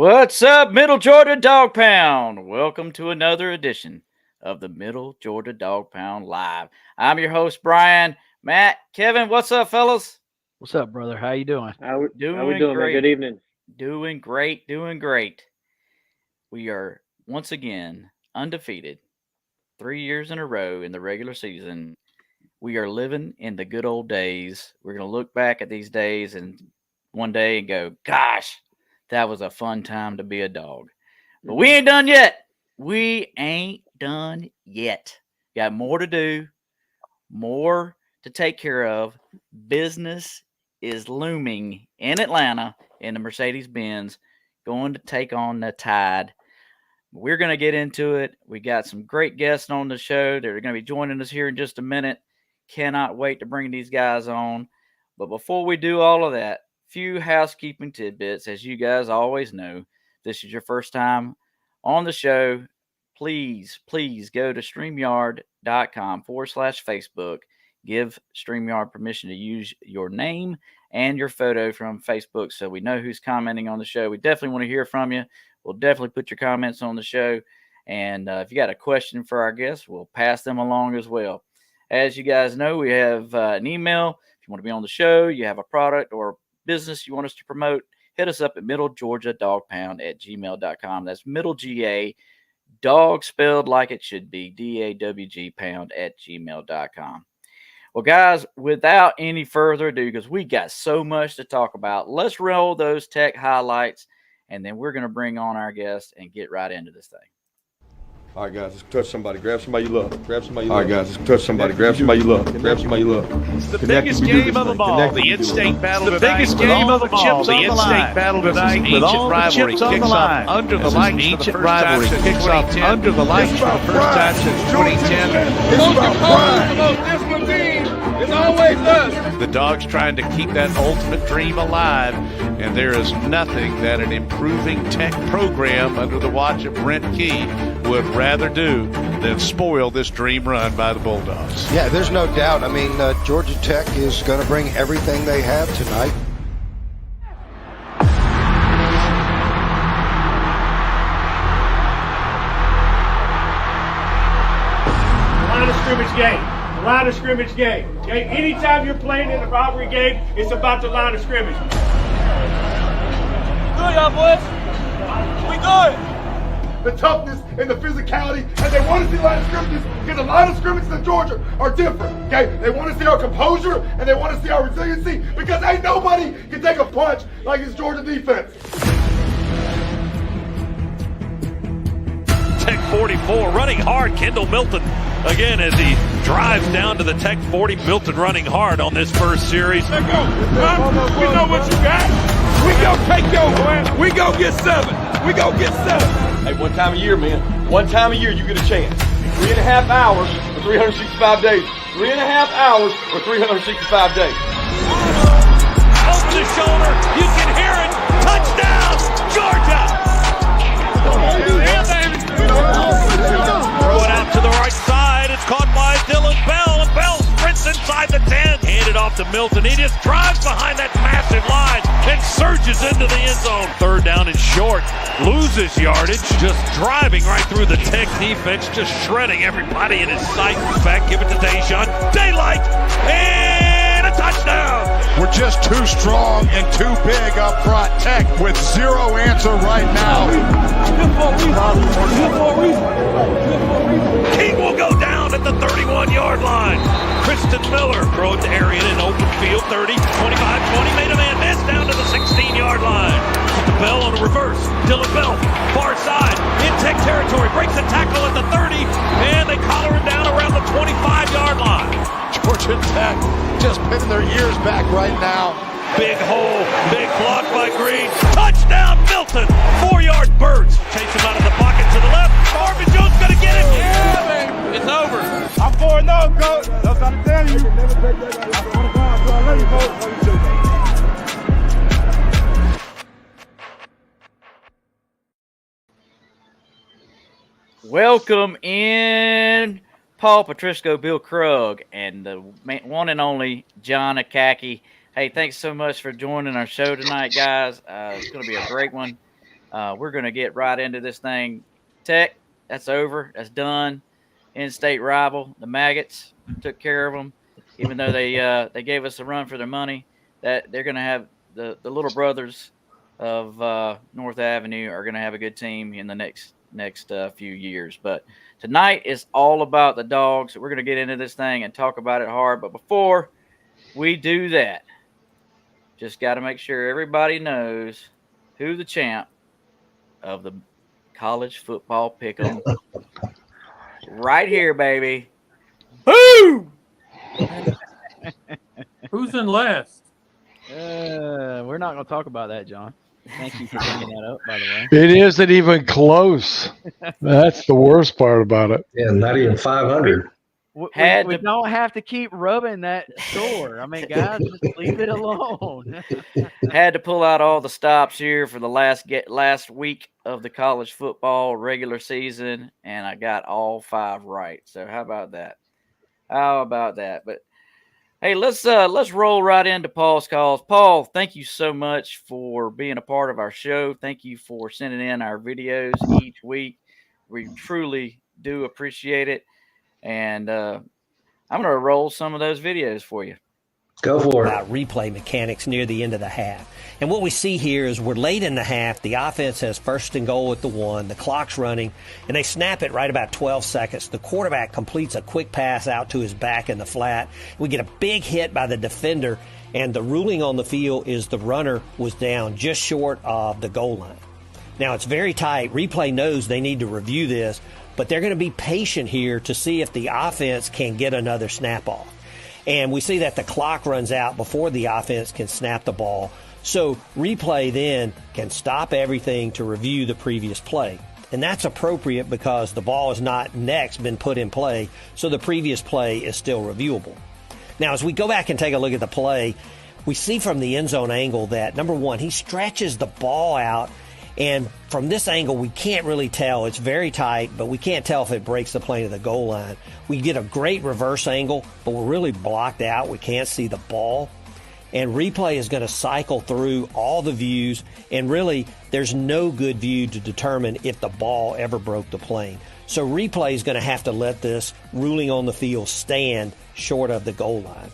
What's up, Middle Georgia Dog Pound? Welcome to another edition of the Middle Georgia Dog Pound Live. I'm your host, Brian. Matt, Kevin, what's up, fellas? What's up, brother? How you doing? How we Doing doing, man? great. Good evening. Doing great. We are once again undefeated 3 years in a row in the regular season. We are living in the good old days. We're going to look back at these days and one day and go, gosh, that was a fun time to be a dog. But we ain't done yet. We ain't done yet. Got more to do, more to take care of. Business is looming in Atlanta in the Mercedes-Benz, going to take on the Tide. We're going to get into it. We got some great guests on the show. They're going to be joining us here in just a minute. Cannot wait to bring these guys on. But before we do all of that, few housekeeping tidbits. As you guys always know, if this is your first time on the show, please go to StreamYard.com/Facebook. Give StreamYard permission to use your name and your photo from Facebook so we know who's commenting on the show. We definitely want to hear from you. We'll definitely put your comments on the show. And if you got a question for our guests, we'll pass them along as well. As you guys know, we have an email. If you want to be on the show, you have a product or business you want us to promote, hit us up at middlegeorgiadogpound@gmail.com. That's middle GA, dog spelled like it should be, DAWG pound@gmail.com. Well, guys, without any further ado, because we got so much to talk about, let's roll those tech highlights, and then we're going to bring on our guest and get right into this thing. All right, guys, let's touch somebody. Grab somebody you love. Grab somebody you love. All right, guys, let's touch somebody. Grab somebody you love. Grab somebody you love. It's the biggest game of them all. The in-state battle tonight. The biggest game of them all. The in-state battle tonight. With all the chips on the line. Under the lights for the first time since 2010. Under the lights for the first time since 2010. It's about pride. The most disciplined team is always us. The Dawgs trying to keep that ultimate dream alive, and there is nothing that an improving tech program under the watch of Brent Key would rather do than spoil this dream run by the Bulldogs. Yeah, there's no doubt. I mean, Georgia Tech is going to bring everything they have tonight. Line of scrimmage game. Line of scrimmage game. Okay? Anytime you're playing in a rivalry game, it's about the line of scrimmage. Good, y'all boys. We good. The toughness and the physicality, and they want to see line of scrimmages because the line of scrimmages in Georgia are different, okay? They want to see our composure, and they want to see our resiliency because ain't nobody can take a punch like this Georgia defense. Tech 44 running hard. Kendall Milton again as he drives down to the Tech 40. Milton running hard on this first series. Let's go. We know what you got. We go take your win. We go get 7. We go get 7. Hey, one time a year, man. One time a year, you get a chance. 3.5 hours for 365 days. 3.5 hours for 365 days. Over the shoulder. You can hear it. Touchdown, Georgia. Throw it out to the right side. It's caught by Dylan Bell. And Bell sprints inside the 10. Handed off to Milton. He just drives behind that massive line and surges into the end zone. Third down and short. Loses yardage. Just driving right through the Tech defense. Just shredding everybody in his sight. Back, give it to Deshaun. Daylight. And a touchdown. We're just too strong and too big up front. Tech with zero answer right now. King will go down at the 31-yard line. Kristen Miller throws to Arian in open field. 30, 25, 20. Made a man miss down to the 16-yard line. The Bell on a reverse. Dylan Bell, far side, in Tech territory. Breaks a tackle at the 30, and they collar him down around the 25-yard line. Georgia Tech just pinning their ears back right now. Big hole, big block by Green. Touchdown, Milton. 4-yard birds. Chase him out of the pocket to the left. Marvin Jones gonna get it. Yeah, man. It's over. I'm 4-0, coach. That's what I'm telling you. Never take that. I want to go out, so I love you, coach. Love you too. Welcome in Paul Patrisco, Bill Krug, and the one and only John Akaki. Hey, thanks so much for joining our show tonight, guys. It's going to be a great one. We're going to get right into this thing. Tech, that's over. That's done. In-state rival, the Maggots, took care of them. Even though they gave us a run for their money, that they're going to have the little brothers of North Avenue are going to have a good team in the next few years. But tonight is all about the Dogs. We're going to get into this thing and talk about it hard. But before we do that, just got to make sure everybody knows who the champ of the college football pick'em right here, baby. Who? Who's in last? We're not going to talk about that, John. Thank you for bringing that up, by the way. It isn't even close. That's the worst part about it. Yeah, not even 500. We don't have to keep rubbing that sore. I mean, guys, just leave it alone. Had to pull out all the stops here for the last week of the college football regular season, and I got all 5 right. So how about that? But hey, let's roll right into Paul's calls. Paul, thank you so much for being a part of our show. Thank you for sending in our videos each week. We truly do appreciate it. And I'm going to roll some of those videos for you. Go for it. About replay mechanics near the end of the half. And what we see here is we're late in the half. The offense has first and goal at the 1. The clock's running, and they snap it right about 12 seconds. The quarterback completes a quick pass out to his back in the flat. We get a big hit by the defender, and the ruling on the field is the runner was down just short of the goal line. Now, it's very tight. Replay knows they need to review this, but they're going to be patient here to see if the offense can get another snap off. And we see that the clock runs out before the offense can snap the ball. So replay then can stop everything to review the previous play. And that's appropriate because the ball has not next been put in play, so the previous play is still reviewable. Now, as we go back and take a look at the play, we see from the end zone angle that, number one, he stretches the ball out. And from this angle, we can't really tell. It's very tight, but we can't tell if it breaks the plane of the goal line. We get a great reverse angle, but we're really blocked out. We can't see the ball. And replay is going to cycle through all the views, and really there's no good view to determine if the ball ever broke the plane. So replay is going to have to let this ruling on the field stand short of the goal line.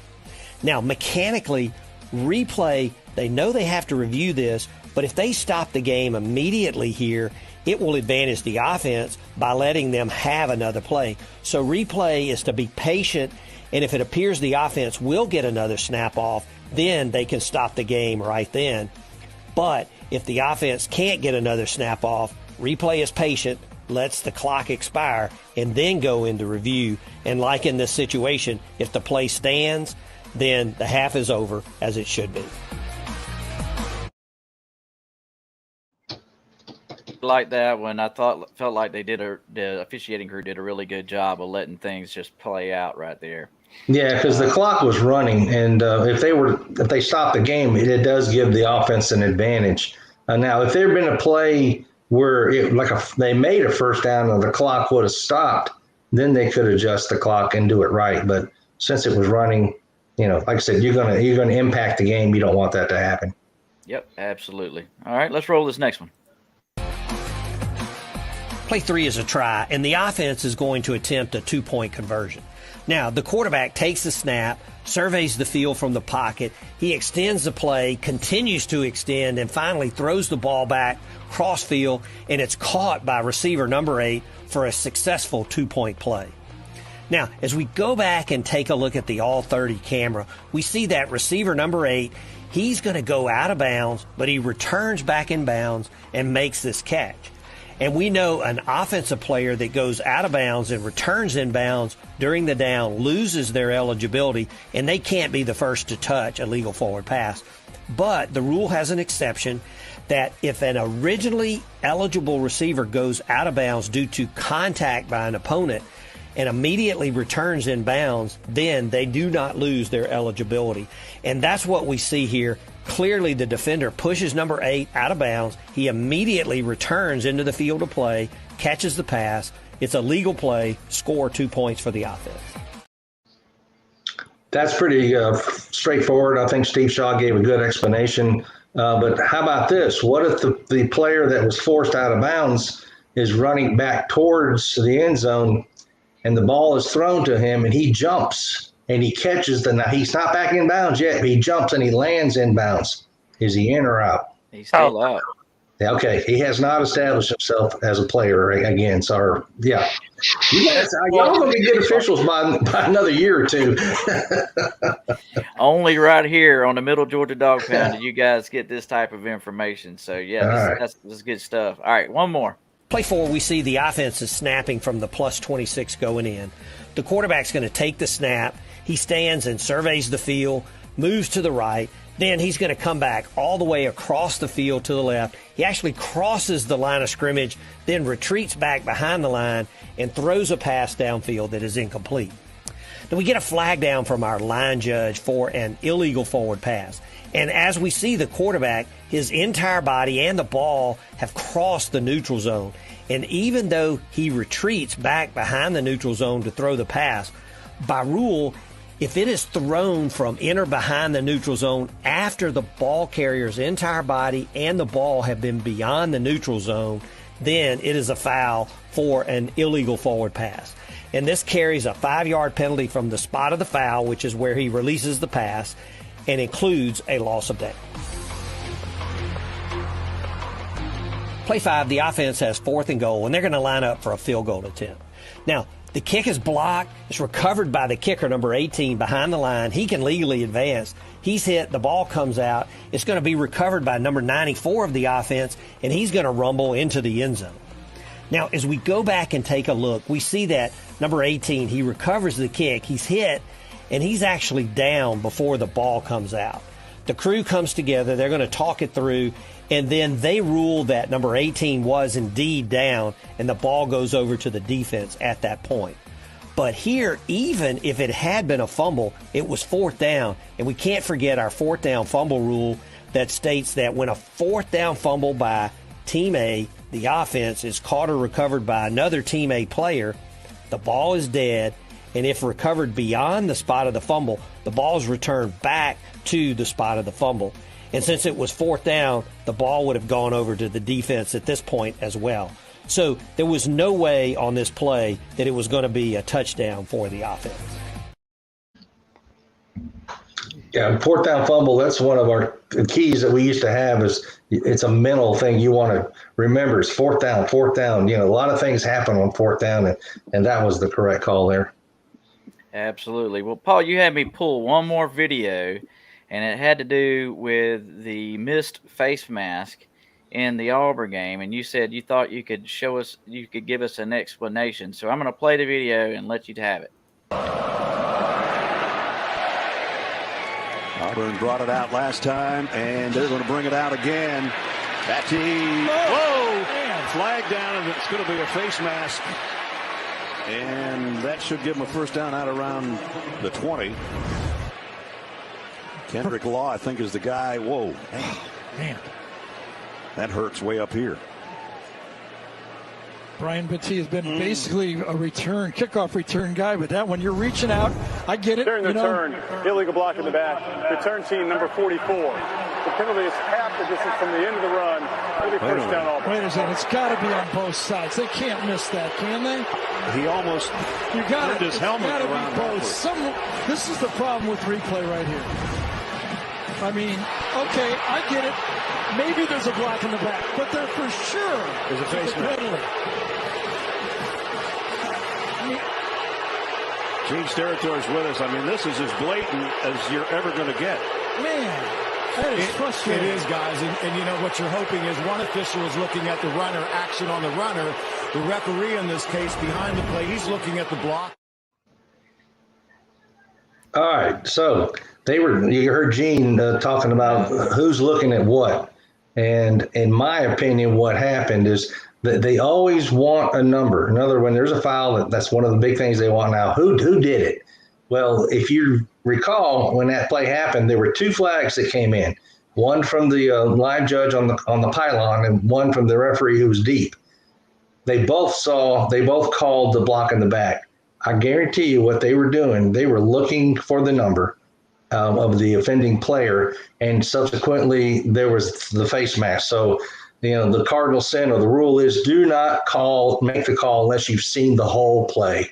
Now, mechanically, replay, they know they have to review this, but if they stop the game immediately here, it will advantage the offense by letting them have another play. So replay is to be patient, and if it appears the offense will get another snap off, then they can stop the game right then. But if the offense can't get another snap off, replay is patient, lets the clock expire, and then go into review. And like in this situation, if the play stands, then the half is over, as it should be. Like that when I felt like the officiating crew did a really good job of letting things just play out right there. Yeah, because the clock was running, and if they stopped the game, it does give the offense an advantage. Now, if there had been a play where they made a first down and the clock would have stopped, then they could adjust the clock and do it right. But since it was running, like I said, you're gonna impact the game. You don't want that to happen. Yep, absolutely. All right, let's roll this next one. Play 3 is a try, and the offense is going to attempt a 2-point conversion. Now, the quarterback takes the snap, surveys the field from the pocket. He extends the play, continues to extend, and finally throws the ball back cross field, and it's caught by receiver number 8 for a successful 2-point play. Now, as we go back and take a look at the All-30 camera, we see that receiver number 8, he's going to go out of bounds, but he returns back in bounds and makes this catch. And we know an offensive player that goes out of bounds and returns in bounds during the down loses their eligibility, and they can't be the first to touch a legal forward pass. But the rule has an exception that if an originally eligible receiver goes out of bounds due to contact by an opponent and immediately returns in bounds, then they do not lose their eligibility. And that's what we see here. Clearly, the defender pushes number 8 out of bounds. He immediately returns into the field of play, catches the pass. It's a legal play, score 2 points for the offense. That's pretty straightforward. I think Steve Shaw gave a good explanation. But how about this? What if the player that was forced out of bounds is running back towards the end zone and the ball is thrown to him and he jumps and he catches he's not back in bounds yet, but he jumps and he lands in bounds. Is he in or out? He's still out. Okay, he has not established himself as a player again. So, yeah. Y'all going to be good officials by another year or two. Only right here on the Middle Georgia Dog Pound do you guys get this type of information. So, yeah, this is good stuff. All right, one more. Play 4, we see the offense is snapping from the plus 26 going in. The quarterback's going to take the snap. He stands and surveys the field, moves to the right. Then he's going to come back all the way across the field to the left. He actually crosses the line of scrimmage, then retreats back behind the line and throws a pass downfield that is incomplete. Then we get a flag down from our line judge for an illegal forward pass. And as we see the quarterback, his entire body and the ball have crossed the neutral zone. And even though he retreats back behind the neutral zone to throw the pass, by rule, if it is thrown from in or behind the neutral zone after the ball carrier's entire body and the ball have been beyond the neutral zone, then it is a foul for an illegal forward pass. And this carries a 5-yard penalty from the spot of the foul, which is where he releases the pass, and includes a loss of down. Play 5, the offense has 4th and goal, and they're going to line up for a field goal attempt. Now, the kick is blocked. It's recovered by the kicker, number 18, behind the line. He can legally advance. He's hit. The ball comes out. It's going to be recovered by number 94 of the offense, and he's going to rumble into the end zone. Now, as we go back and take a look, we see that number 18, he recovers the kick. He's hit, and he's actually down before the ball comes out. The crew comes together. They're going to talk it through, and then they rule that number 18 was indeed down, and the ball goes over to the defense at that point. But here, even if it had been a fumble, it was 4th down, and we can't forget our 4th down fumble rule that states that when a 4th down fumble by Team A, the offense, is caught or recovered by another Team A player, the ball is dead, and if recovered beyond the spot of the fumble, the ball is returned back to the spot of the fumble. And since it was 4th down, the ball would have gone over to the defense at this point as well. So there was no way on this play that it was going to be a touchdown for the offense. Yeah, 4th down fumble, that's one of our keys that we used to have. Is it's a mental thing you want to remember. Is 4th down. You know, a lot of things happen on 4th down, and that was the correct call there. Absolutely. Well, Paul, you had me pull one more video, and it had to do with the missed face mask in the Auburn game, and you said you thought you could give us an explanation. So I'm going to play the video and let you have it. Auburn brought it out last time, and they're going to bring it out again. That team, whoa, flag down, and it's going to be a face mask. And that should give him a first down out around the 20. Kendrick Law, I think, is the guy. Whoa, man. That hurts way up here. Brian Battie has been basically a kickoff return guy, but that one, you're reaching out. I get it. During the turn, illegal block in the back. Return team number 44. The penalty is half the distance from the end of the run. First down Auburn. Wait a second. It's got to be on both sides. They can't miss that, can they? He almost turned his helmet around. This is the problem with replay right here. I mean, okay, I get it. Maybe there's a block in the back, but there for sure is a face mask. Gene Steratore is with us. I mean, this is as blatant as you're ever going to get. Man, that is frustrating. It is, guys. And you know, what you're hoping is one official is looking at the runner, action on the runner. The referee in this case behind the plate, he's looking at the block. All right, so you heard Gene talking about who's looking at what. And in my opinion, what happened is that they always want a number. In other words, when there's a foul, that's one of the big things they want now. Who did it? Well, if you recall, when that play happened, there were 2 flags that came in. One from the live judge on the pylon and one from the referee who was deep. They both called the block in the back. I guarantee you what they were doing, they were looking for the number. of the offending player, and subsequently there was the face mask. So, the cardinal sin or the rule is do not make the call unless you've seen the whole play.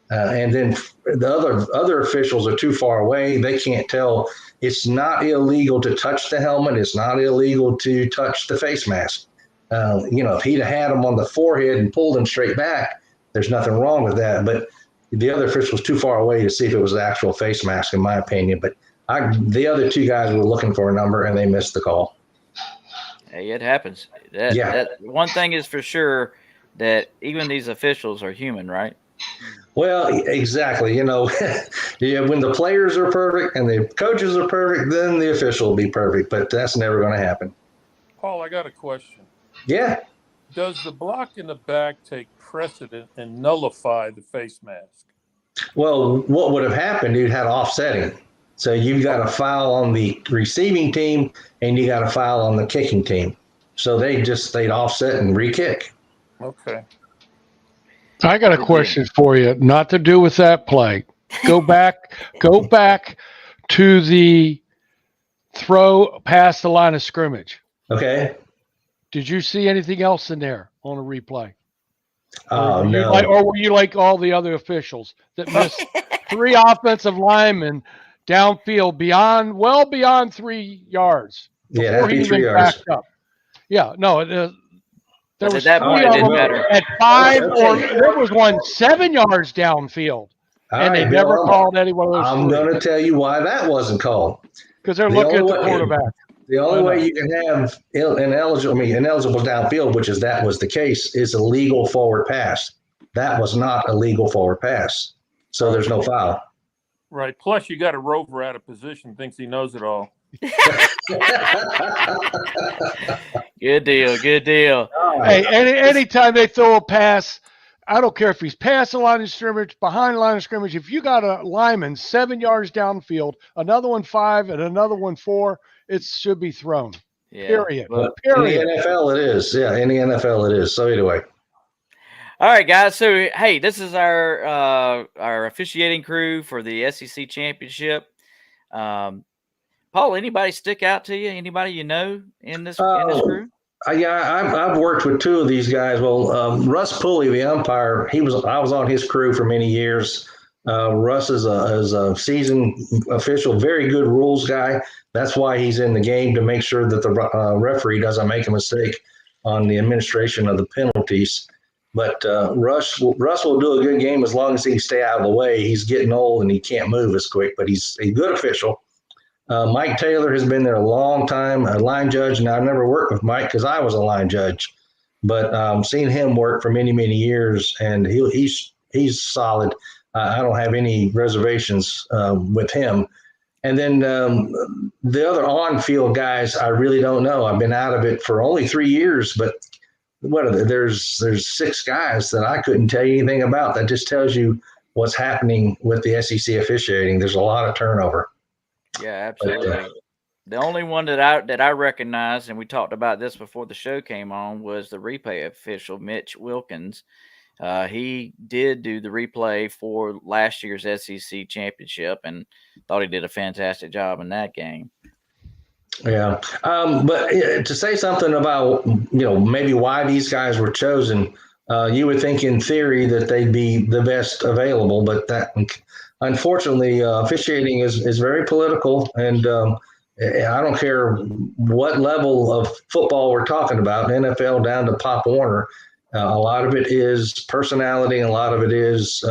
And then the other officials are too far away. They can't tell. It's not illegal to touch the helmet. It's not illegal to touch the face mask. If he'd have had him on the forehead and pulled him straight back, there's nothing wrong with that. But the other official was too far away to see if it was the actual face mask, in my opinion. But the other two guys were looking for a number, and they missed the call. Hey, it happens. That one thing is for sure, that even these officials are human, right? Well, exactly. When the players are perfect and the coaches are perfect, then the official will be perfect. But that's never going to happen. Paul, I got a question. Yeah. Does the block in the back take precedent and nullify the face mask? Well, what would have happened, you'd had offsetting. So you've got a foul on the receiving team and you got a foul on the kicking team. So they'd offset and re-kick. Okay. I got a question for you, not to do with that play. Go back to the throw past the line of scrimmage. Okay. Did you see anything else in there on a replay? Oh, no. Or were you like all the other officials that missed 3 offensive linemen downfield well beyond 3 yards before he even backed up? Yeah, no, there was 3 of them at 5, or there was one 7 yards downfield, and they never called any one of those. I'm going to tell you why that wasn't called. Because they're looking at the quarterback. The only way you can have ineligible downfield, which that was the case, is a legal forward pass. That was not a legal forward pass. So there's no foul. Right. Plus, you got a rover out of position, thinks he knows it all. Good deal. Hey, anytime they throw a pass, I don't care if he's past the line of scrimmage, behind the line of scrimmage. If you got a lineman 7 yards downfield, another one 5, and another one 4, it should be thrown. Yeah. Period. But in the NFL, it is. Yeah, in the NFL, it is. So anyway. All right, guys. So, hey, this is our officiating crew for the SEC championship. Paul, anybody stick out to you? Anybody you know in this crew? I've worked with 2 of these guys. Well, Russ Pulley, the umpire, I was on his crew for many years. Russ is a seasoned official, very good rules guy. That's why he's in the game, to make sure that the referee doesn't make a mistake on the administration of the penalties. But Russ will do a good game as long as he can stay out of the way. He's getting old and he can't move as quick, but he's a good official. Mike Taylor has been there a long time, a line judge. Now, I've never worked with Mike because I was a line judge, but seen him work for many, many years, and he's solid. I don't have any reservations with him. And then the other on-field guys, I really don't know. I've been out of it for only 3 years, but there's 6 guys that I couldn't tell you anything about. That just tells you what's happening with the SEC officiating. There's a lot of turnover. Yeah, absolutely. The only one that I recognized, and we talked about this before the show came on, was the replay official, Mitch Wilkins. He did do the replay for last year's SEC championship and thought he did a fantastic job in that game. Yeah. But to say something about, maybe why these guys were chosen, you would think in theory that they'd be the best available, but that unfortunately officiating is very political, and I don't care what level of football we're talking about, NFL down to Pop Warner. A lot of it is personality, and a lot of it is,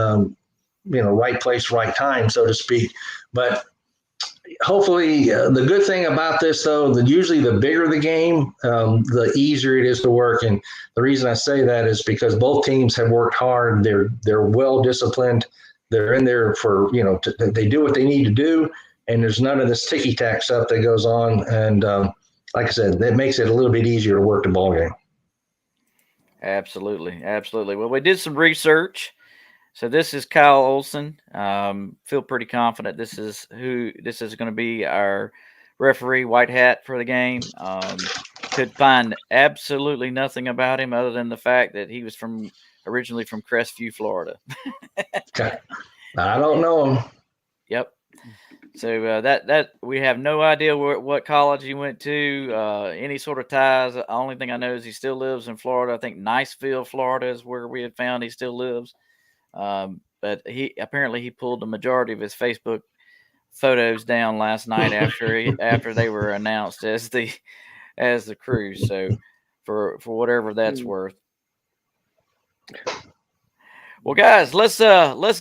right place, right time, so to speak. But hopefully, the good thing about this, though, that usually the bigger the game, the easier it is to work. And the reason I say that is because both teams have worked hard. They're well disciplined. They're in there for, they do what they need to do. And there's none of this ticky-tack stuff that goes on. And like I said, that makes it a little bit easier to work the ball game. Absolutely. Well, we did some research. So this is Kyle Olson. Feel pretty confident this is going to be our referee, white hat for the game. Could find absolutely nothing about him other than the fact that he was originally from Crestview, Florida. I don't know him. Yep. So that we have no idea what college he went to, any sort of ties. The only thing I know is he still lives in Florida. I think Niceville, Florida, is where we had found he still lives. But he pulled the majority of his Facebook photos down last night after they were announced as the crew. So for whatever that's worth. Well, guys, let's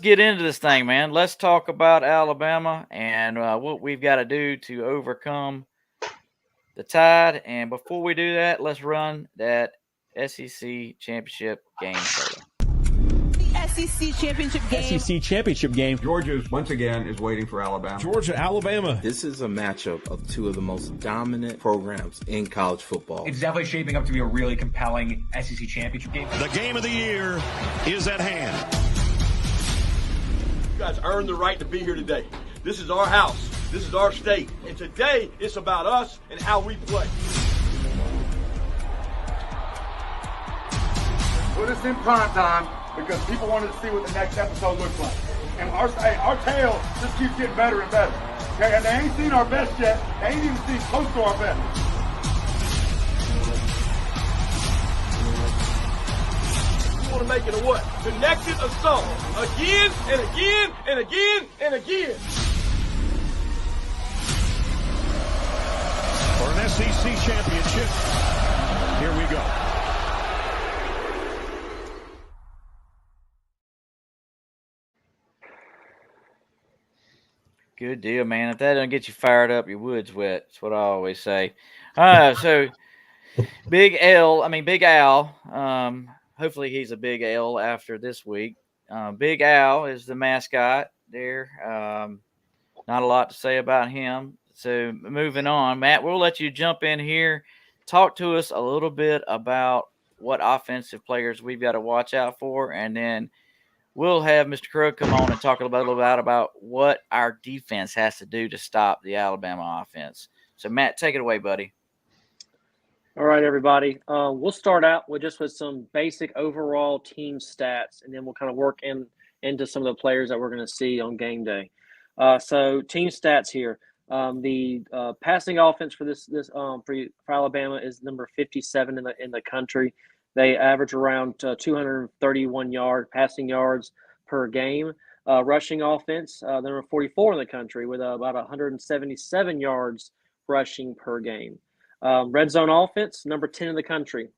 get into this thing, man. Let's talk about Alabama and what we've got to do to overcome the Tide. And before we do that, let's run that SEC championship game trailer. SEC championship game. SEC championship game. Georgia, once again, is waiting for Alabama. Georgia, Alabama. This is a matchup of two of the most dominant programs in college football. It's definitely shaping up to be a really compelling SEC championship game. The game of the year is at hand. You guys earned the right to be here today. This is our house. This is our state. And today, it's about us and how we play. Put us in prime time because people wanted to see what the next episode looks like. And our tale just keeps getting better and better. Okay, and they ain't seen our best yet. They ain't even seen close to our best. You want to make it a what? The nexus of song. Again and again and again and again. For an SEC championship, here we go. Good deal, man. If that doesn't get you fired up, your wood's wet. That's what I always say. So Big Al. Hopefully he's a Big L after this week. Big Al is the mascot there. Not a lot to say about him. So moving on, Matt, we'll let you jump in here. Talk to us a little bit about what offensive players we've got to watch out for, and then we'll have Mr. Krug come on and talk a little bit about what our defense has to do to stop the Alabama offense. So, Matt, take it away, buddy. All right, everybody. We'll start out with some basic overall team stats, and then we'll kind of work into some of the players that we're going to see on game day. So, team stats here. The passing offense for for Alabama is number 57 in the country. They average around 231 passing yards per game. Rushing offense, number 44 in the country with about 177 yards rushing per game. Red zone offense, number 10 in the country.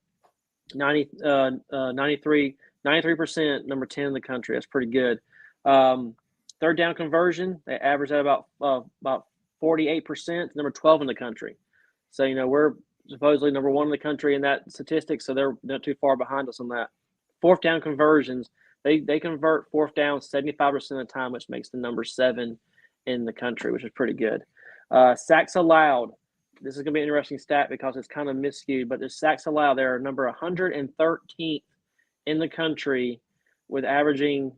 93%, number 10 in the country. That's pretty good. Third down conversion, they average at about 48%, number 12 in the country. So, we're supposedly number 1 in the country in that statistic, so they're not too far behind us on that. Fourth down conversions, they convert fourth down 75% of the time, which makes the number 7 in the country, which is pretty good. Sacks allowed. This is going to be an interesting stat because it's kind of miscued, but the sacks allowed, they're number 113th in the country with averaging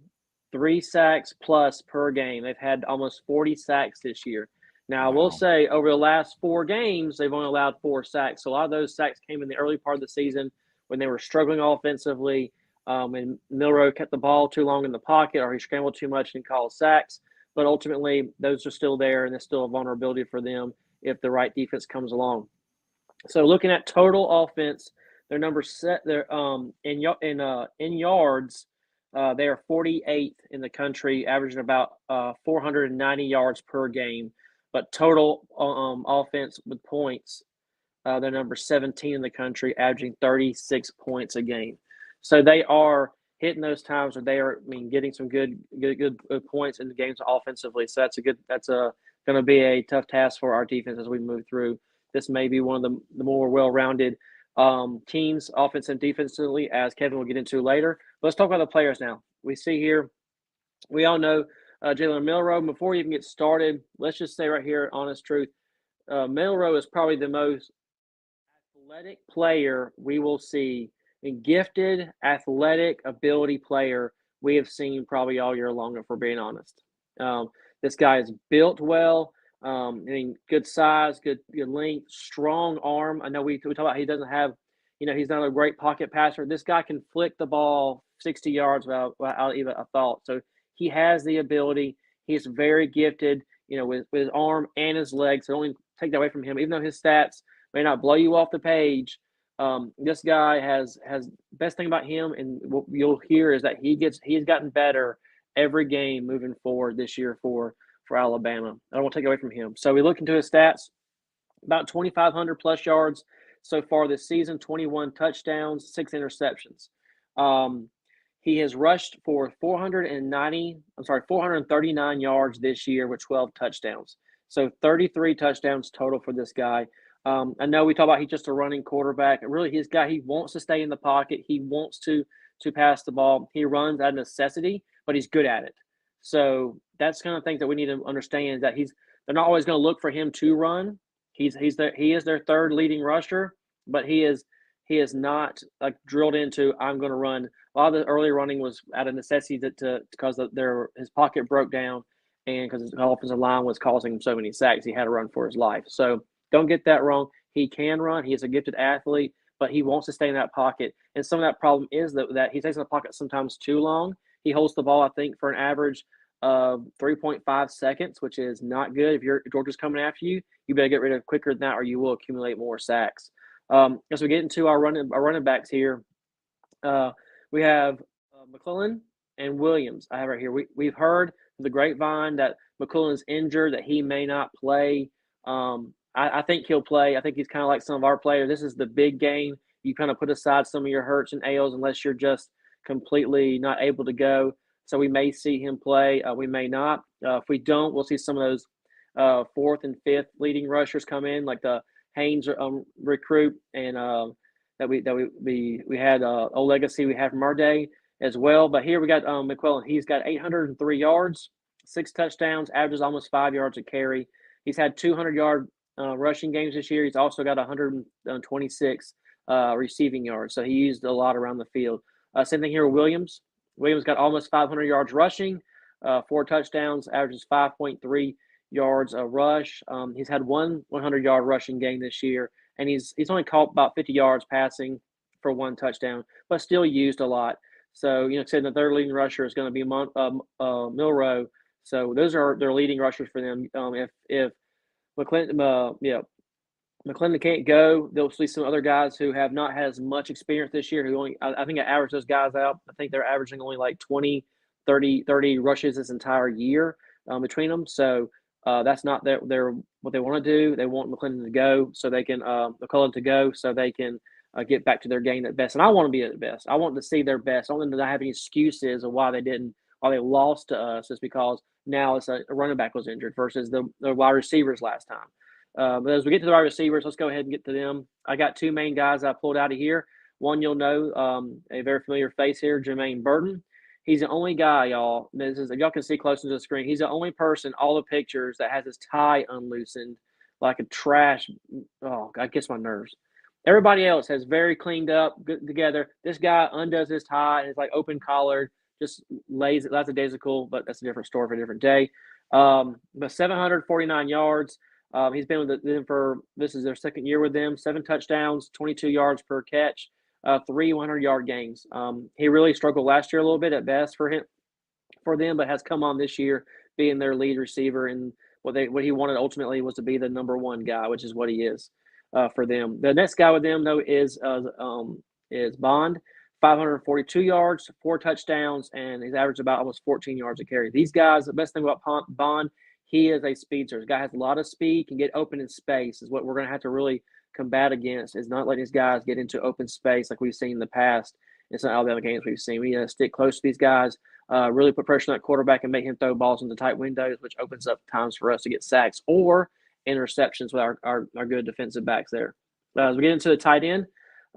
3 sacks plus per game. They've had almost 40 sacks this year. Now, I will say over the last 4 games, they've only allowed 4 sacks. So a lot of those sacks came in the early part of the season when they were struggling offensively, and Milroe kept the ball too long in the pocket, or he scrambled too much and called sacks. But ultimately, those are still there, and it's still a vulnerability for them if the right defense comes along. So looking at total offense, their number in yards, they are 48th in the country, averaging about 490 yards per game. But total offense with points, they're number 17 in the country, averaging 36 points a game. So they are hitting those times where they are, getting some good points in the games offensively. So that's going to be a tough task for our defense as we move through. This may be one of the more well-rounded teams, offense and defensively, as Kevin will get into later. Let's talk about the players now. We see here, we all know Jalen Milroe. Before we even get started, let's just say right here, honest truth, Milroe is probably the most athletic player we will see, and gifted, athletic, ability player we have seen probably all year long, if we're being honest. This guy is built well. Good size, good length, strong arm. I know we talk about he doesn't have, he's not a great pocket passer. This guy can flick the ball 60 yards without even a thought. So he has the ability. He is very gifted. with his arm and his legs. So don't take that away from him. Even though his stats may not blow you off the page, this guy has best thing about him, and what you'll hear is that he's gotten better every game moving forward this year for Alabama. I don't want to take away from him. So we look into his stats, about 2,500 plus yards so far this season, 21 touchdowns, 6 interceptions. He has rushed for 439 yards this year with 12 touchdowns. So 33 touchdowns total for this guy. I know we talk about he's just a running quarterback. Really, he wants to stay in the pocket. He wants to pass the ball. He runs out of necessity, but he's good at it. So that's kind of things that we need to understand, that they're not always going to look for him to run. He is their third leading rusher, but he is not like drilled into, I'm going to run. A lot of the early running was out of necessity because his pocket broke down, and because his offensive line was causing him so many sacks, he had to run for his life. So don't get that wrong. He can run. He is a gifted athlete, but he wants to stay in that pocket. And some of that problem is that he stays in the pocket sometimes too long. He holds the ball, I think, for an average of 3.5 seconds, which is not good. If Georgia's coming after you, you better get rid of it quicker than that, or you will accumulate more sacks. As we get into our running backs here, we have McClellan and Williams. I have right here. We've heard the grapevine that McClellan's injured, that he may not play. I think he'll play. I think he's kind of like some of our players. This is the big game. You kind of put aside some of your hurts and ails unless you're just completely not able to go. So we may see him play. We may not. If we don't, we'll see some of those fourth and fifth leading rushers come in, like the Haynes recruit, and that we had old legacy we had from our day as well. But here we got McClellan. He's got 803 yards, 6 touchdowns, averages almost 5 yards a carry. He's had 200-yard rushing games this year. He's also got 126 receiving yards. So he used a lot around the field. Same thing here with Williams. Williams got almost 500 yards rushing, 4 touchdowns, averages 5.3 yards a rush. He's had one 100-yard rushing game this year, and he's only caught about 50 yards passing for 1 touchdown, but still used a lot. So, said the third leading rusher is going to be Milroe. So those are their leading rushers for them. If McClellan can't go, they'll see some other guys who have not had as much experience this year, who only, I think I average those guys out. I think they're averaging only like 20, 30 rushes this entire year between them. So that's not what they want to do. They want McClellan to go so they can get back to their game at best. And I want to be at best. I want to see their best. I want them to not have any excuses of why they lost to us. Is because now it's a running back was injured versus the wide receivers last time. But as we get to the wide receivers, let's go ahead and get to them. I got 2 main guys I pulled out of here. One you'll know, a very familiar face here, Jermaine Burton. He's the only guy, y'all. Y'all can see close to the screen. He's the only person, all the pictures, that has his tie unloosened like a trash. Oh, God, gets my nerves. Everybody else has very cleaned up, good together. This guy undoes his tie and it's like open collared, just lays it. That's a daisical, but that's a different story for a different day. But 749 yards. He's been with them this is their second year with them. 7 touchdowns, 22 yards per catch, 3 100-yard games. He really struggled last year a little bit at best for them, but has come on this year being their lead receiver. And what he wanted ultimately was to be the number 1 guy, which is what he is for them. The next guy with them though is Bond. 542 yards, 4 touchdowns, and he's averaged about almost 14 yards a carry. These guys, the best thing about Bond, he is a speedster. This guy has a lot of speed, can get open in space, is what we're going to have to really combat against, is not letting these guys get into open space like we've seen in the past in some Alabama games we've seen. We need to stick close to these guys, really put pressure on that quarterback and make him throw balls into tight windows, which opens up times for us to get sacks or interceptions with our good defensive backs there. As we get into the tight end,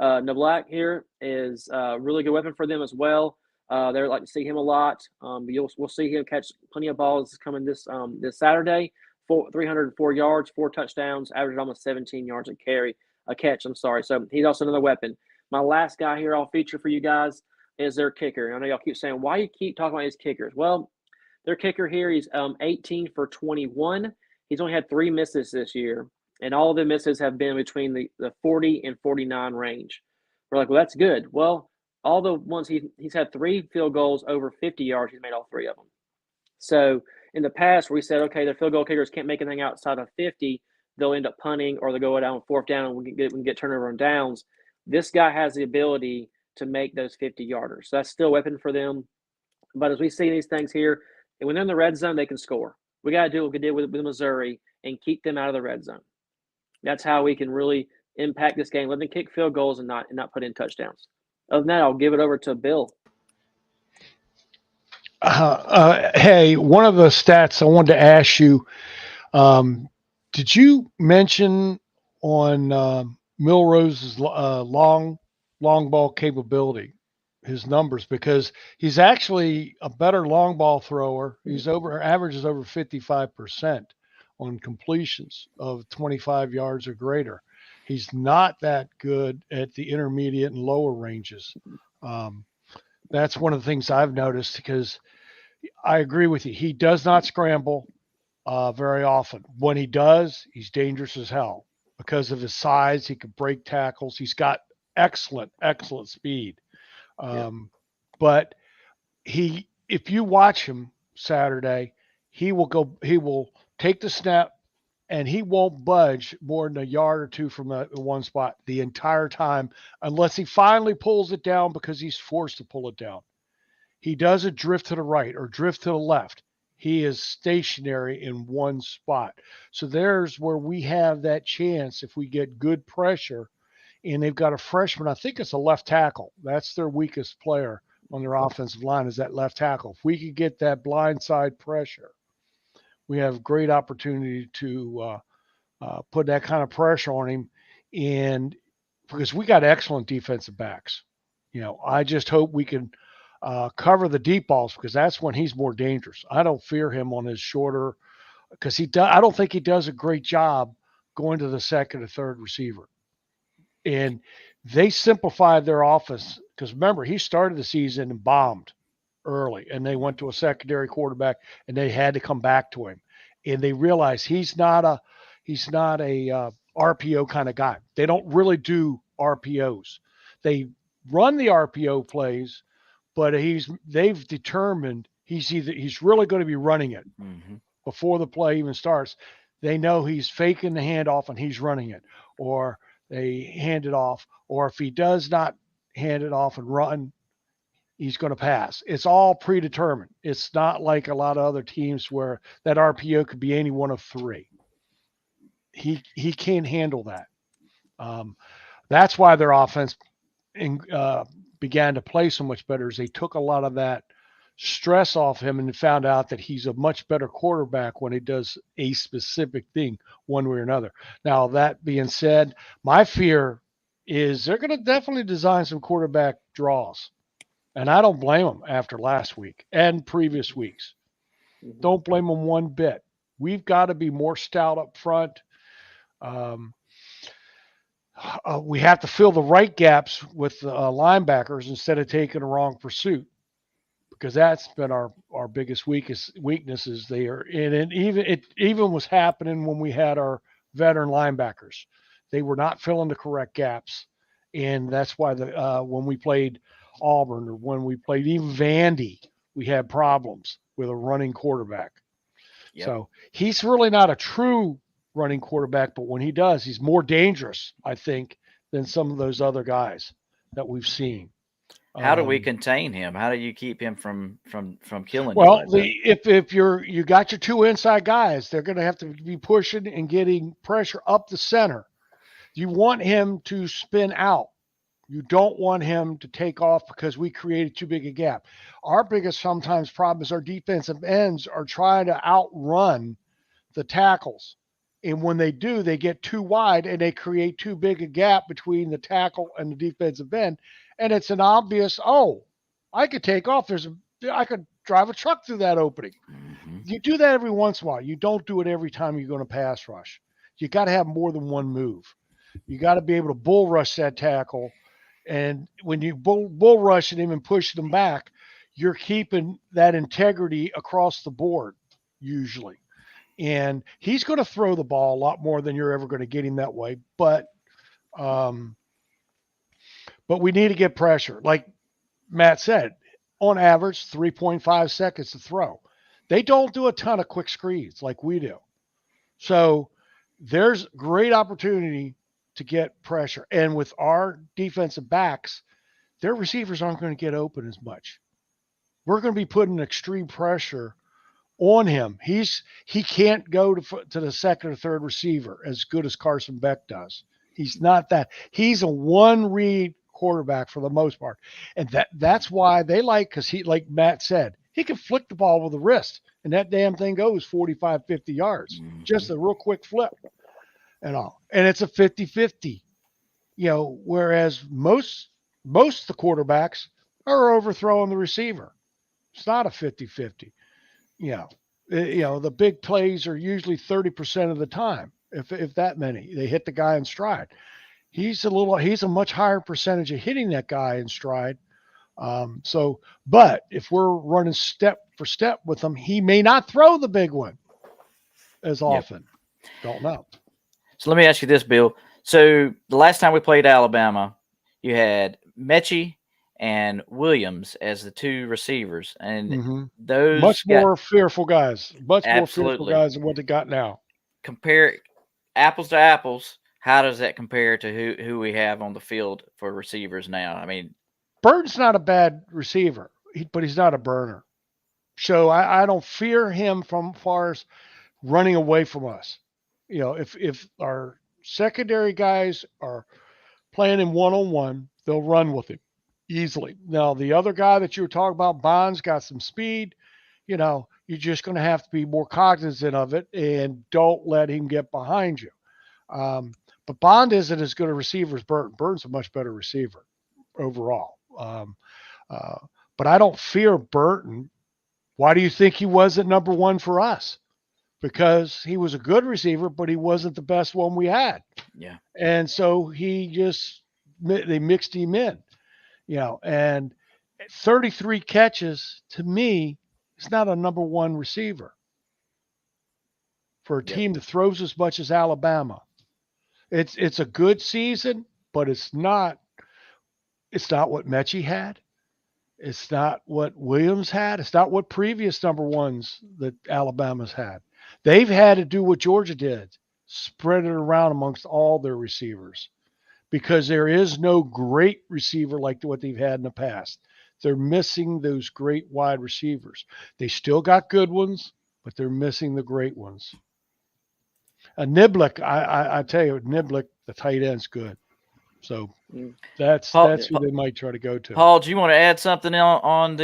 Nablack here is a really good weapon for them as well. They like to see him a lot. We'll see him catch plenty of balls coming this Saturday. 304 yards, 4 touchdowns, averaged almost 17 yards a catch. So he's also another weapon. My last guy here I'll feature for you guys is their kicker. I know y'all keep saying, why you keep talking about his kickers? Well, their kicker here, he's 18 for 21. He's only had 3 misses this year, and all of the misses have been between the 40 and 49 range. We're like, well, that's good. Well, all the ones he's had 3 field goals over 50 yards, he's made all 3 of them. So in the past, where we said, okay, the field goal kickers can't make anything outside of 50, they'll end up punting or they'll go down 4th down and we can get turnover on downs. This guy has the ability to make those 50-yarders. So that's still a weapon for them. But as we see these things here, when they're in the red zone, they can score. We got to do what we did with Missouri and keep them out of the red zone. That's how we can really impact this game. Let them kick field goals and not put in touchdowns. Other than that, I'll give it over to Bill. Hey, one of the stats I wanted to ask you, did you mention on Milrose's long ball capability, his numbers? Because he's actually a better long ball thrower. He's averages over 55% on completions of 25 yards or greater. He's not that good at the intermediate and lower ranges. That's one of the things I've noticed, because I agree with you. He does not scramble very often. When he does, he's dangerous as hell because of his size. He can break tackles. He's got excellent speed. But if you watch him Saturday, he will take the snap and he won't budge more than a yard or two from the one spot the entire time, unless he finally pulls it down because he's forced to pull it down. He doesn't drift to the right or drift to the left. He is stationary in one spot. So there's where we have that chance if we get good pressure. And they've got a freshman, I think it's a left tackle. That's their weakest player on their offensive line, is that left tackle. If we could get that blindside pressure, we have great opportunity to put that kind of pressure on him. And because we got excellent defensive backs, I just hope we can cover the deep balls, because that's when he's more dangerous. I don't fear him on his shorter, because I don't think he does a great job going to the second or third receiver. And they simplified their offense, because remember, he started the season and bombed early, and they went to a secondary quarterback, and they had to come back to him. And they realized he's not a RPO kind of guy. They don't really do RPOs. They run the RPO plays, but they've determined he's really going to be running it before the play even starts. They know he's faking the handoff and he's running it, or they hand it off, or if he does not hand it off and run, he's going to pass. It's all predetermined. It's not like a lot of other teams where that RPO could be any one of three. He can't handle that. That's why their offense began to play so much better, as they took a lot of that stress off him and found out that he's a much better quarterback when he does a specific thing one way or another. Now, that being said, my fear is they're going to definitely design some quarterback draws. And I don't blame them after last week and previous weeks. Don't blame them one bit. We've got to be more stout up front. We have to fill the right gaps with linebackers instead of taking a wrong pursuit, because that's been our biggest weaknesses there. And it even was happening when we had our veteran linebackers. They were not filling the correct gaps. And that's why when we played Auburn, or when we played even Vandy, we had problems with a running quarterback. Yep. So he's really not a true running quarterback, but when he does, he's more dangerous, I think, than some of those other guys that we've seen. How do we contain him? How do you keep him from killing you? Well, if you got your two inside guys, they're going to have to be pushing and getting pressure up the center. You want him to spin out. You don't want him to take off because we created too big a gap. Our biggest sometimes problem is our defensive ends are trying to outrun the tackles. And when they do, they get too wide and they create too big a gap between the tackle and the defensive end. And it's an obvious, I could take off. I could drive a truck through that opening. You do that every once in a while. You don't do it every time you're going to pass rush. You got to have more than one move. You got to be able to bull rush that tackle. And when you bull rushing him and pushing him back, you're keeping that integrity across the board usually. And he's going to throw the ball a lot more than you're ever going to get him that way. But we need to get pressure. Like Matt said, on average, 3.5 seconds to throw. They don't do a ton of quick screens like we do. So there's great opportunity to get pressure. And with our defensive backs, their receivers aren't going to get open as much. We're going to be putting extreme pressure on him. He can't go to the second or third receiver as good as Carson Beck does. He's not that. He's a one-read quarterback for the most part. And that's why they because he, like Matt said, he can flick the ball with the wrist, and that damn thing goes 45, 50 yards. Just a real quick flip and all. And it's a 50-50, whereas most of the quarterbacks are overthrowing the receiver. It's not a 50-50. The big plays are usually 30% of the time, if that many. They hit the guy in stride. He's a much higher percentage of hitting that guy in stride. But if we're running step for step with him, he may not throw the big one as often. Don't know. So let me ask you this, Bill. So the last time we played Alabama, you had Mechie and Williams as the two receivers, and those much more fearful guys. Much Absolutely. more fearful guys than what they got now. Compare apples to apples. How does that compare to who we have on the field for receivers now? I mean, Burton's not a bad receiver, but he's not a burner. So I don't fear him from far as running away from us. If our secondary guys are playing him one-on-one, they'll run with him easily. Now, the other guy that you were talking about, Bond's got some speed. You're just going to have to be more cognizant of it and don't let him get behind you. But Bond isn't as good a receiver as Burton. Burton's a much better receiver overall. But I don't fear Burton. Why do you think he wasn't number one for us? Because he was a good receiver, but he wasn't the best one we had. Yeah. And so they mixed him in, and 33 catches to me is not a number one receiver for a team that throws as much as Alabama. It's a good season, but it's not what Mechie had. It's not what Williams had. It's not what previous number ones that Alabama's had. They've had to do what Georgia did, spread it around amongst all their receivers, because there is no great receiver like what they've had in the past. They're missing those great wide receivers. They still got good ones, but they're missing the great ones. Niblick, I tell you, Niblick, the tight end's good. So that's who they might try to go to. Paul, do you want to add something on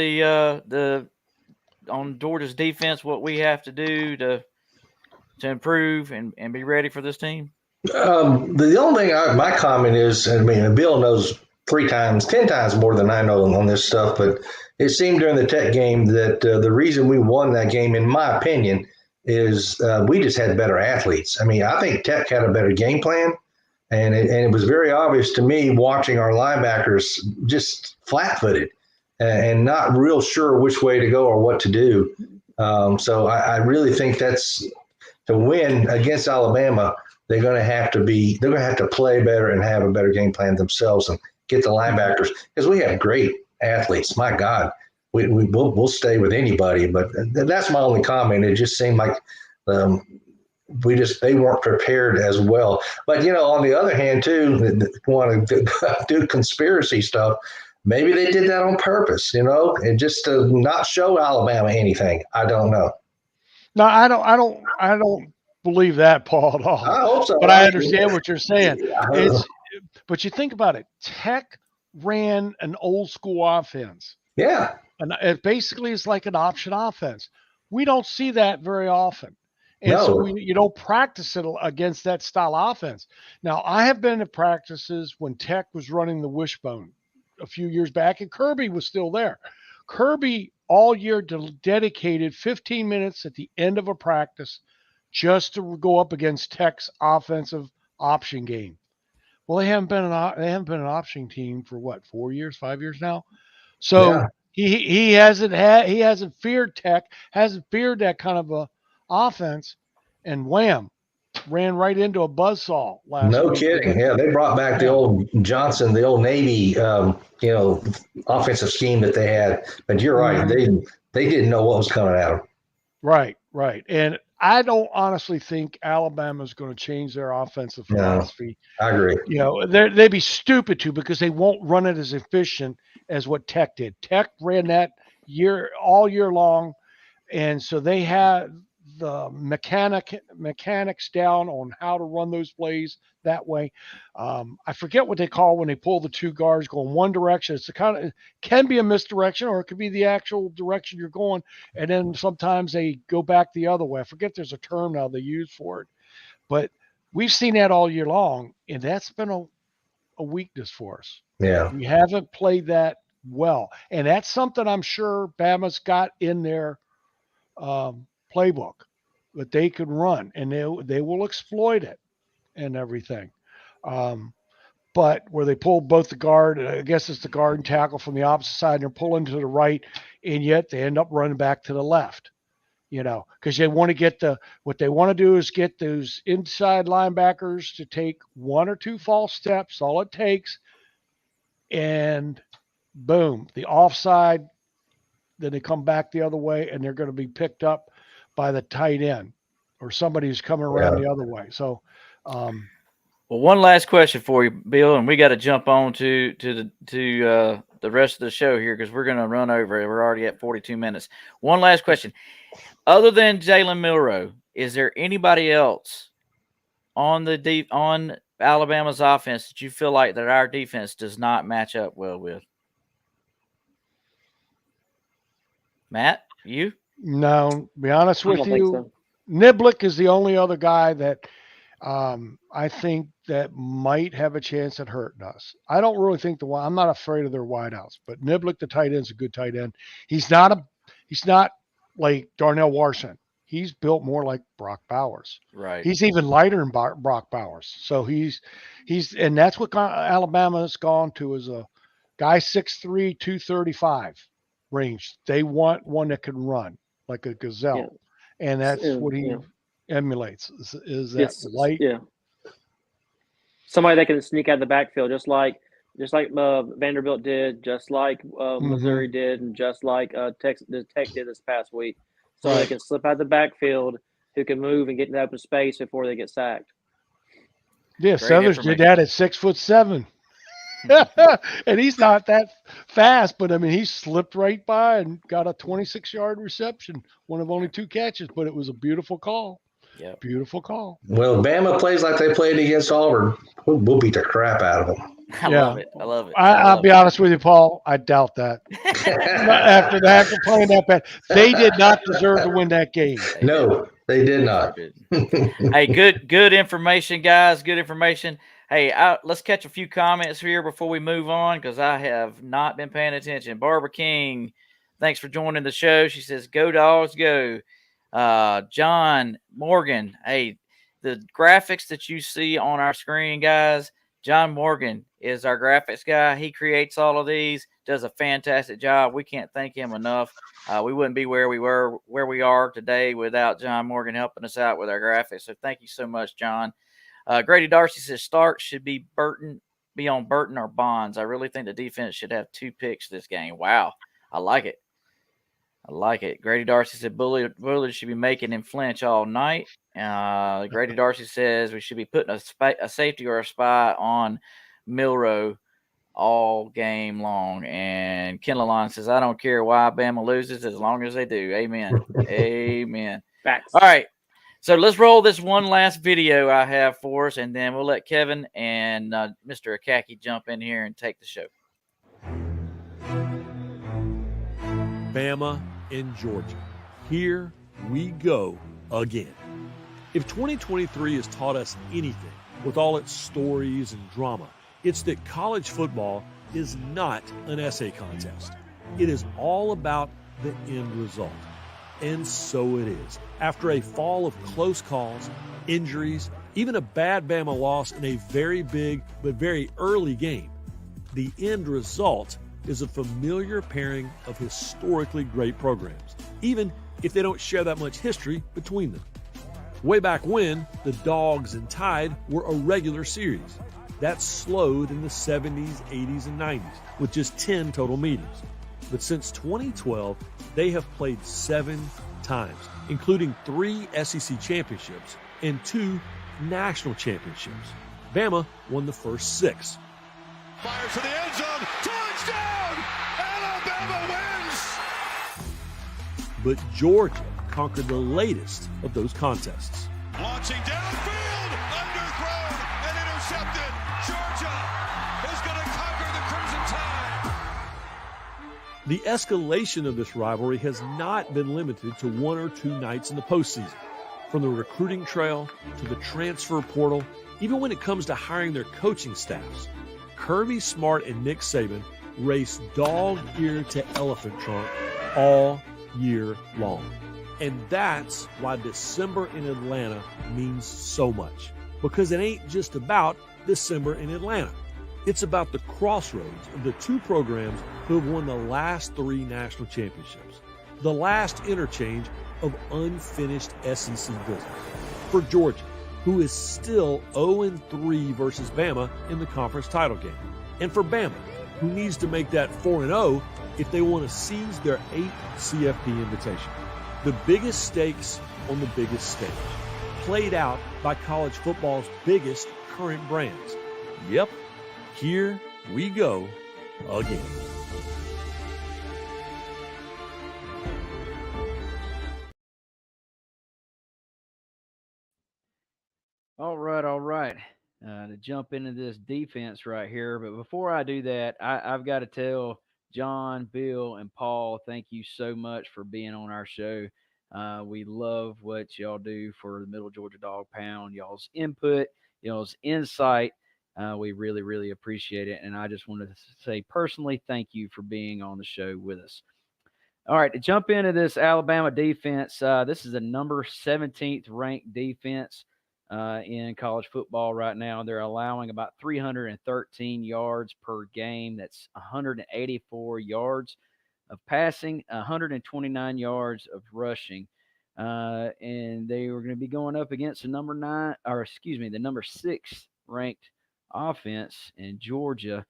on Georgia's defense? What we have to do to improve and be ready for this team? The only thing my comment is, Bill knows 10 times more than I know on this stuff, but it seemed during the Tech game that the reason we won that game, in my opinion, is we just had better athletes. I think Tech had a better game plan, and it was very obvious to me watching our linebackers just flat-footed and not real sure which way to go or what to do. So I really think that's to win against Alabama. They're going to have to play better and have a better game plan themselves and get the linebackers, because we have great athletes. My God, we'll stay with anybody. But that's my only comment. It just seemed like they weren't prepared as well. But on the other hand, too, want to do conspiracy stuff. Maybe they did that on purpose, and just to not show Alabama anything. I don't know. No, I don't believe that, Paul, at all. I hope so. But I understand what you're saying. But you think about it. Tech ran an old school offense. Yeah. And it basically is like an option offense. We don't see that very often. And so you don't practice it against that style offense. Now, I have been to practices when Tech was running the wishbone a few years back, and Kirby was still there. Kirby all year dedicated 15 minutes at the end of a practice just to go up against Tech's offensive option game. Well, they haven't been an option team for 5 years now. So he hasn't feared Tech, hasn't feared that kind of a offense, and wham, ran right into a buzzsaw last week. No kidding. Yeah, they brought back the old Johnson, the old Navy, offensive scheme that they had. But you're right, they didn't know what was coming at them. Right. And I don't honestly think Alabama's going to change their offensive philosophy. No, I agree. You know, they'd be stupid to, because they won't run it as efficient as what Tech did. Tech ran that all year long, and so they had the mechanics down on how to run those plays that way. I forget what they call when they pull the two guards going one direction. It's can be a misdirection, or it could be the actual direction you're going, and then sometimes they go back the other way. I forget there's a term now they use for it, but we've seen that all year long, and that's been a weakness for us. Yeah. We haven't played that well, and that's something I'm sure Bama's got in their playbook that they could run, and they will exploit it and everything. But where they pull both the guard, I guess it's the guard and tackle from the opposite side, and they're pulling to the right, and yet they end up running back to the left. You know, because they want to get what they want to do is get those inside linebackers to take one or two false steps, all it takes, and boom, the offside. Then they come back the other way, and they're going to be picked up by the tight end or somebody who's coming around the other way. So, well, one last question for you, Bill, and we got to jump on to the rest of the show here because we're going to run over. We're already at 42 minutes. One last question. Other than Jalen Milroe, is there anybody else on Alabama's offense that you feel like that our defense does not match up well with? Matt, you? No, to be honest with you, so. Niblick is the only other guy that I think that might have a chance at hurting us. I don't really think I'm not afraid of their wideouts, but Niblick, the tight end, is a good tight end. He's not like Darnell Washington. He's built more like Brock Bowers. Right. He's even lighter than Brock Bowers. So he's and that's what Alabama's gone to, is a guy 6'3", 235 range. They want one that can run like a gazelle, and that's what he emulates. Is that light? Yeah. Somebody that can sneak out of the backfield, just like Vanderbilt did, just like Missouri did, and just like Tech did this past week. So they can slip out of the backfield, who can move and get in open space before they get sacked. Yeah, Sellers did that at 6'7". And he's not that fast, but I mean, he slipped right by and got a 26-yard reception, one of only 2 catches, but it was a beautiful call. Yeah, beautiful call. Well, Bama plays like they played against Auburn. We'll beat the crap out of them. I love it. I love it. I'll be honest with you, Paul. I doubt that. after playing that bad, they did not deserve to win that game. No, they did not. Hey, good information, guys. Good information. Hey, let's catch a few comments here before we move on, because I have not been paying attention. Barbara King, thanks for joining the show. She says, "Go Dogs, go." John Morgan, hey, the graphics that you see on our screen, guys, John Morgan is our graphics guy. He creates all of these, does a fantastic job. We can't thank him enough. We wouldn't be where we are today without John Morgan helping us out with our graphics. So thank you so much, John. Grady Darcy says Stark should be on Burton or Bonds. I really think the defense should have 2 picks this game. Wow, I like it. Grady Darcy said Bullard should be making him flinch all night. Grady Darcy says we should be putting a safety or a spy on Milroe all game long. And Ken Lalonde says, I don't care why Bama loses as long as they do. Amen. Amen. Facts. All right. So let's roll this one last video I have for us, and then we'll let Kevin and Mr. Akaki jump in here and take the show. Bama in Georgia. Here we go again. If 2023 has taught us anything, with all its stories and drama, it's that college football is not an essay contest. It is all about the end result. And so it is. After a fall of close calls, injuries, even a bad Bama loss in a very big but very early game, the end result is a familiar pairing of historically great programs, even if they don't share that much history between them. Way back when, the Dawgs and Tide were a regular series. That slowed in the 70s, 80s, and 90s, with just 10 total meetings. But since 2012, they have played 7 times, including 3 SEC championships and 2 national championships. Bama won the first 6. Fires to the end zone. Touchdown! Alabama wins! But Georgia conquered the latest of those contests. Launching downfield, underthrown and intercepted. Georgia is going to conquer the Crimson Tide. The escalation of this rivalry has not been limited to 1 or 2 nights in the postseason. From the recruiting trail to the transfer portal, even when it comes to hiring their coaching staffs, Kirby Smart and Nick Saban race dog ear to elephant trunk all year long. And that's why December in Atlanta means so much. Because it ain't just about December in Atlanta. It's about the crossroads of the 2 programs who have won the last 3 national championships. The last interchange of unfinished SEC business. For Georgia, who is still 0-3 versus Bama in the conference title game. And for Bama, who needs to make that 4-0 if they want to seize their 8th CFP invitation. The biggest stakes on the biggest stage, played out by college football's biggest current brands. Yep, here we go again. All right. To jump into this defense right here. But before I do that, I've got to tell John, Bill, and Paul, thank you so much for being on our show. We love what y'all do for the Middle Georgia Dog Pound, y'all's input, y'all's insight. We really, really appreciate it. And I just wanted to say personally, thank you for being on the show with us. All right, to jump into this Alabama defense, this is the number 17th ranked defense in college football right now. They're allowing about 313 yards per game. That's 184 yards of passing, 129 yards of rushing. And they were going to be going up against the the number 6 ranked offense in Georgia,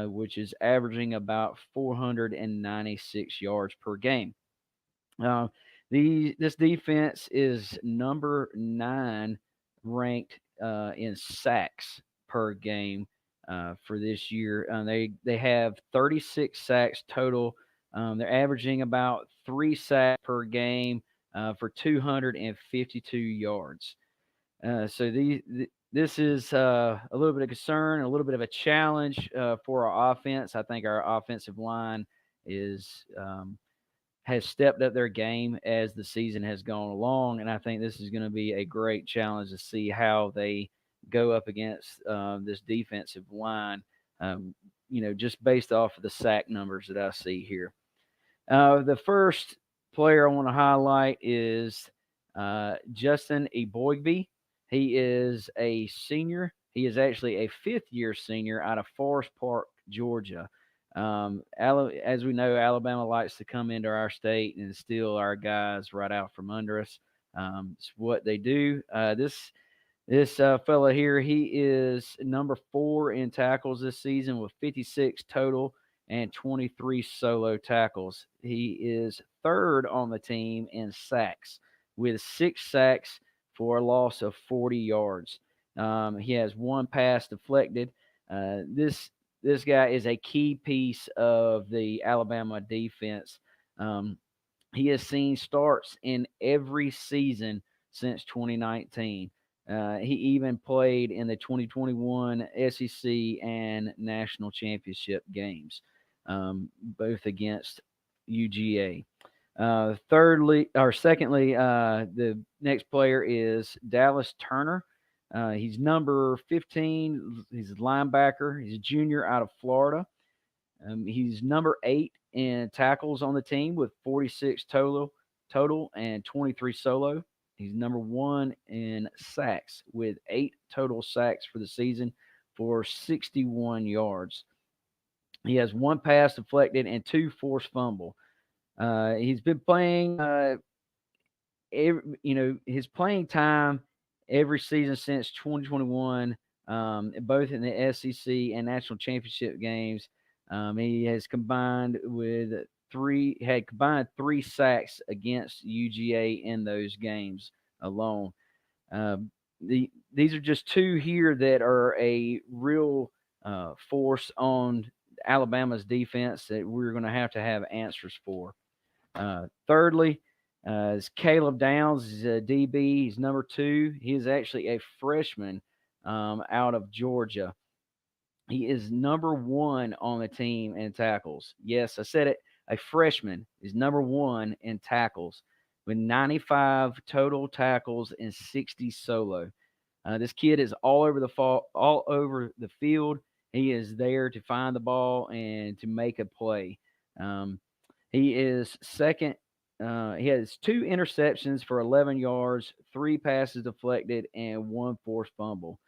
which is averaging about 496 yards per game. This defense is number 9 ranked in sacks per game for this year. They have 36 sacks total. They're averaging about 3 sacks per game for 252 yards. So this is a little bit of concern, a little bit of a challenge for our offense. I think our offensive line has stepped up their game as the season has gone along, and I think this is going to be a great challenge to see how they go up against this defensive line, just based off of the sack numbers that I see here. The first player I want to highlight is Justin Eboigbe. He is a senior. He is actually a 5th-year senior out of Forest Park, Georgia. As we know, Alabama likes to come into our state and steal our guys right out from under us. It's what they do. This fella here, he is number 4 in tackles this season with 56 total and 23 solo tackles. He is 3rd on the team in sacks with 6 sacks for a loss of 40 yards. He has 1 pass deflected. This guy is a key piece of the Alabama defense. He has seen starts in every season since 2019. He even played in the 2021 SEC and national championship games, both against UGA. Secondly, the next player is Dallas Turner. He's number 15. He's a linebacker. He's a junior out of Florida. He's number 8 in tackles on the team with 46 total and 23 solo. He's number 1 in sacks with 8 total sacks for the season for 61 yards. He has 1 pass deflected and 2 forced fumble. He's been playing, his playing time every season since 2021, both in the SEC and national championship games. He has combined with had combined 3 sacks against UGA in those games alone. These are just two here that are a real force on Alabama's defense that we're going to have answers for. Thirdly, is Caleb Downs, is a DB. He's number 2. He is actually a freshman out of Georgia. He is number 1 on the team in tackles. Yes, I said it. A freshman is number 1 in tackles with 95 total tackles and 60 solo. This kid is all over the field. He is there to find the ball and to make a play. He is second. He has 2 interceptions for 11 yards, 3 passes deflected, and 1 forced fumble.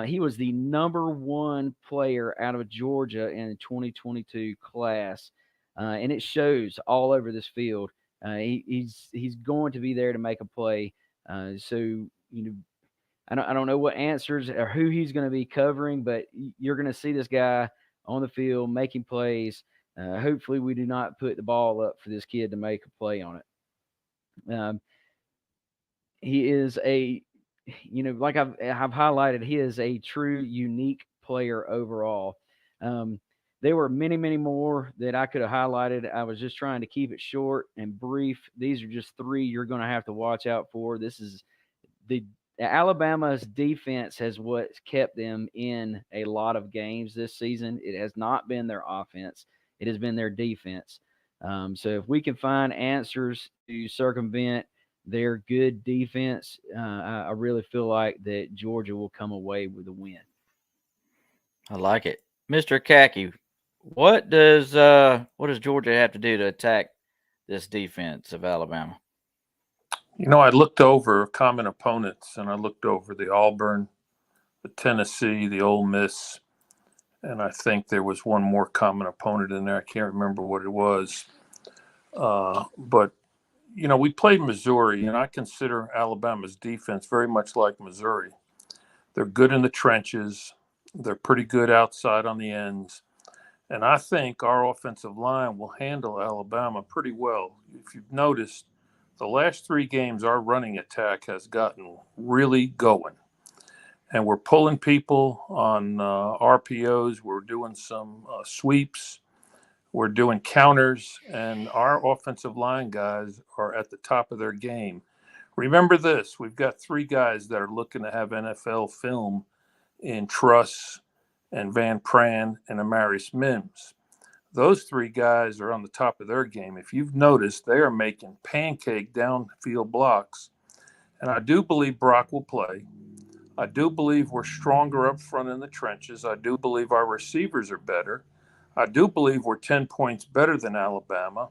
He was the number 1 player out of Georgia in the 2022 class, and it shows all over this field. He's going to be there to make a play. I don't know what answers or who he's going to be covering, but you're going to see this guy on the field making plays. Hopefully, we do not put the ball up for this kid to make a play on it. He is like I've highlighted, he is a true unique player overall. There were many, many more that I could have highlighted. I was just trying to keep it short and brief. These are just 3 you're going to have to watch out for. This is Alabama's defense has what's kept them in a lot of games this season. It has not been their offense. It has been their defense. So if we can find answers to circumvent their good defense, I really feel like that Georgia will come away with a win. I like it. Mr. Khaki, what does Georgia have to do to attack this defense of Alabama? I looked over common opponents, and I looked over the Auburn, the Tennessee, the Ole Miss, and I think there was one more common opponent in there. I can't remember what it was. But, we played Missouri, and I consider Alabama's defense very much like Missouri. They're good in the trenches. They're pretty good outside on the ends. And I think our offensive line will handle Alabama pretty well. If you've noticed, the last 3 games, our running attack has gotten really going. And we're pulling people on RPOs. We're doing some sweeps. We're doing counters. And our offensive line guys are at the top of their game. Remember this. We've got 3 guys that are looking to have NFL film in Truss and Van Pran and Amarius Mims. Those 3 guys are on the top of their game. If you've noticed, they are making pancake downfield blocks. And I do believe Brock will play. I do believe we're stronger up front in the trenches. I do believe our receivers are better. I do believe we're 10 points better than Alabama,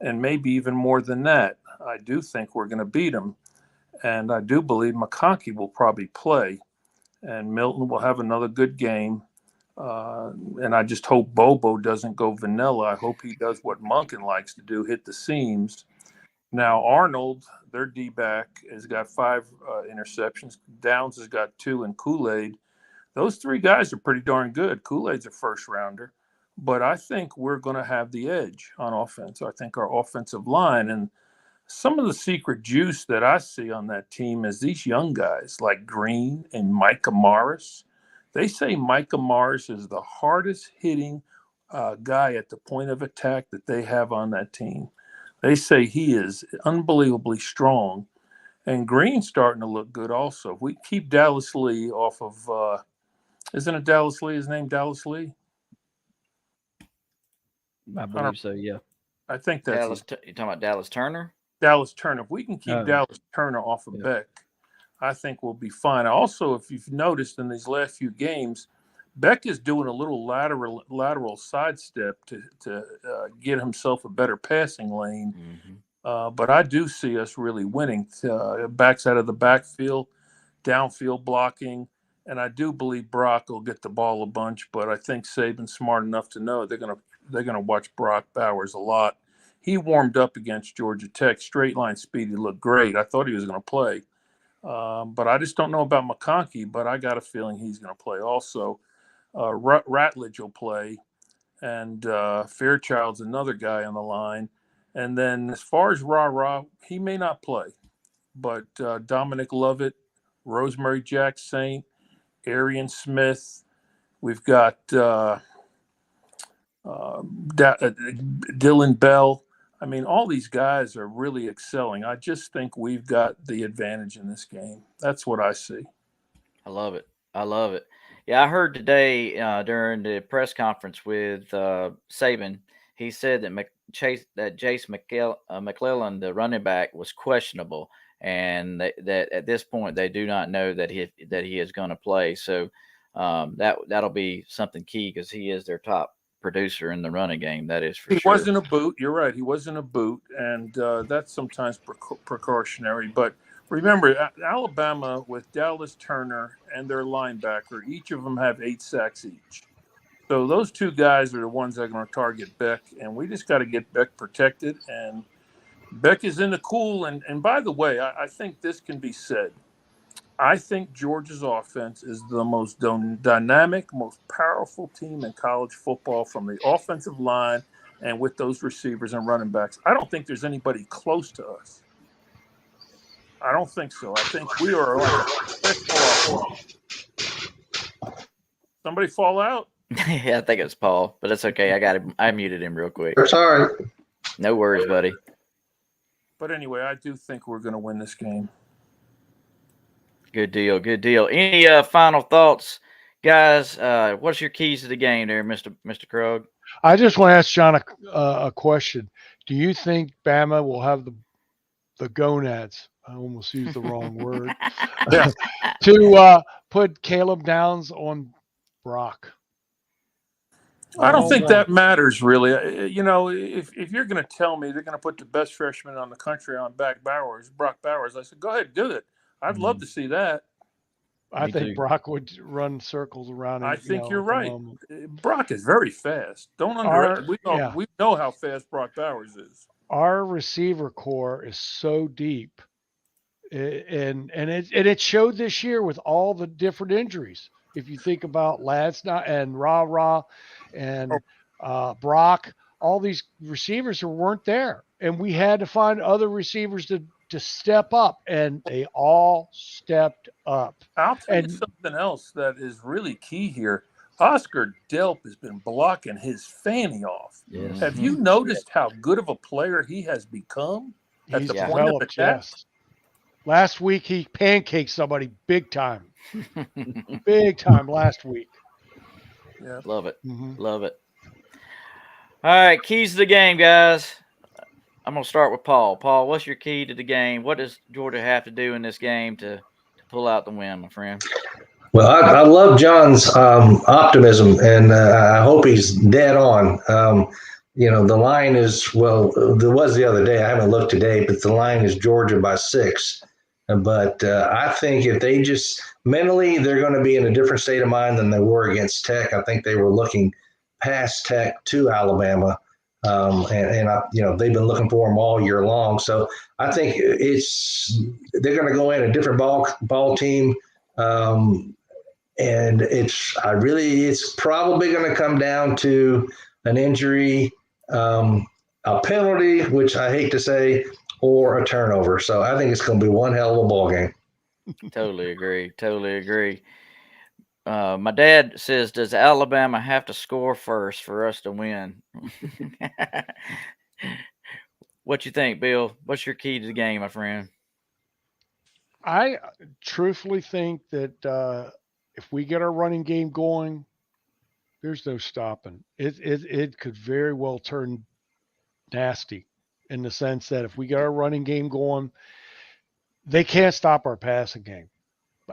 and maybe even more than that. I do think we're going to beat them. And I do believe McConkey will probably play, and Milton will have another good game. And I just hope Bobo doesn't go vanilla. I hope he does what Monken likes to do, hit the seams. Now, Arnold, their D-back, has got 5 interceptions. Downs has got 2, and Kool-Aid. Those 3 guys are pretty darn good. Kool-Aid's a first-rounder. But I think we're going to have the edge on offense. I think our offensive line and some of the secret juice that I see on that team is these young guys like Green and Micah Morris. They say Micah Morris is the hardest hitting guy at the point of attack that they have on that team. They say he is unbelievably strong. And Green's starting to look good also. If we keep Dallas Lee off of, isn't it Dallas Lee? His name Dallas Lee? I believe so, yeah. I think that's Dallas. You talking about Dallas Turner? Dallas Turner. If we can keep Dallas Turner off of Beck, I think we'll be fine. Also, if you've noticed in these last few games, Beck is doing a little lateral sidestep to get himself a better passing lane. Mm-hmm. But I do see us really winning. Backs out of the backfield, downfield blocking, and I do believe Brock will get the ball a bunch. But I think Saban's smart enough to know they're gonna watch Brock Bowers a lot. He warmed up against Georgia Tech. Straight line speed, he looked great. I thought he was going to play. But I just don't know about McConkey, but I got a feeling he's going to play also. Ratledge will play. and Fairchild's another guy on the line. And then as far as Ra, he may not play, but Dominic Lovett, Rosemary Jack Saint, Arian Smith, we've got Dylan Bell. I mean, all these guys are really excelling. I just think we've got the advantage in this game. That's what I see. I love it. I love it. Yeah, I heard today during the press conference with Saban, he said that Jace McClellan, the running back, was questionable, and that at this point they do not know that he is going to play. So that'll be something key because he is their top producer in the running game. That is for He sure. wasn't a boot. You're right. He wasn't a boot, and that's sometimes precautionary. But remember, Alabama with Dallas Turner and their linebacker, each of them have 8 sacks each. So those two guys are the ones that are going to target Beck, and we just got to get Beck protected. And Beck is in the cool. And by the way, I think this can be said. I think Georgia's offense is the most dynamic, most powerful team in college football from the offensive line and with those receivers and running backs. I don't think there's anybody close to us. I don't think so. I think we are like a professional offense. Somebody fall out? Yeah, I think it's Paul, but it's okay. I got him. I muted him real quick. It's all right. No worries, buddy. But anyway, I do think we're going to win this game. Good deal. Good deal. Any final thoughts, guys? What's your keys to the game there, Mr. Krug? I just want to ask John a question. Do you think Bama will have the gonads? I almost used the wrong word. To put Caleb Downs on Brock? I don't think that matters really. You know, if you're going to tell me they're going to put the best freshman on the country on Brock Bowers, I said, go ahead, do it. I'd love to see that. I think Brock would run circles around him. I think you're right. Brock is very fast. Don't underestimate. We know how fast Brock Bowers is. Our receiver core is so deep, and it showed this year with all the different injuries. If you think about Ladsna and Ra and Brock, all these receivers who weren't there, and we had to find other receivers to step up, and they all stepped up. I'll tell you something else that is really key here. Oscar Delp has been blocking his fanny off. Yes. Have you noticed how good of a player he has become at the point of attack? Yes. Last week he pancaked somebody big time. Big time last week. Yeah. Love it. Love it. All right, keys to the game, guys. I'm going to start with Paul. Paul, what's your key to the game? What does Georgia have to do in this game to pull out the win, my friend? Well, I love John's optimism, and I hope he's dead on. You know, the line is, well, there was the other day. I haven't looked today, but the line is Georgia by 6. But I think if they just mentally, they're going to be in a different state of mind than they were against Tech. I think they were looking past Tech to Alabama. You know, they've been looking for them all year long. So I think they're going to go in a different ball team. And it's probably going to come down to an injury, a penalty, which I hate to say, or a turnover. So I think it's going to be one hell of a ball game. Totally agree. Totally agree. My dad says, does Alabama have to score first for us to win? What you think, Bill? What's your key to the game, my friend? I truthfully think that if we get our running game going, there's no stopping. It could very well turn nasty in the sense that if we get our running game going, they can't stop our passing game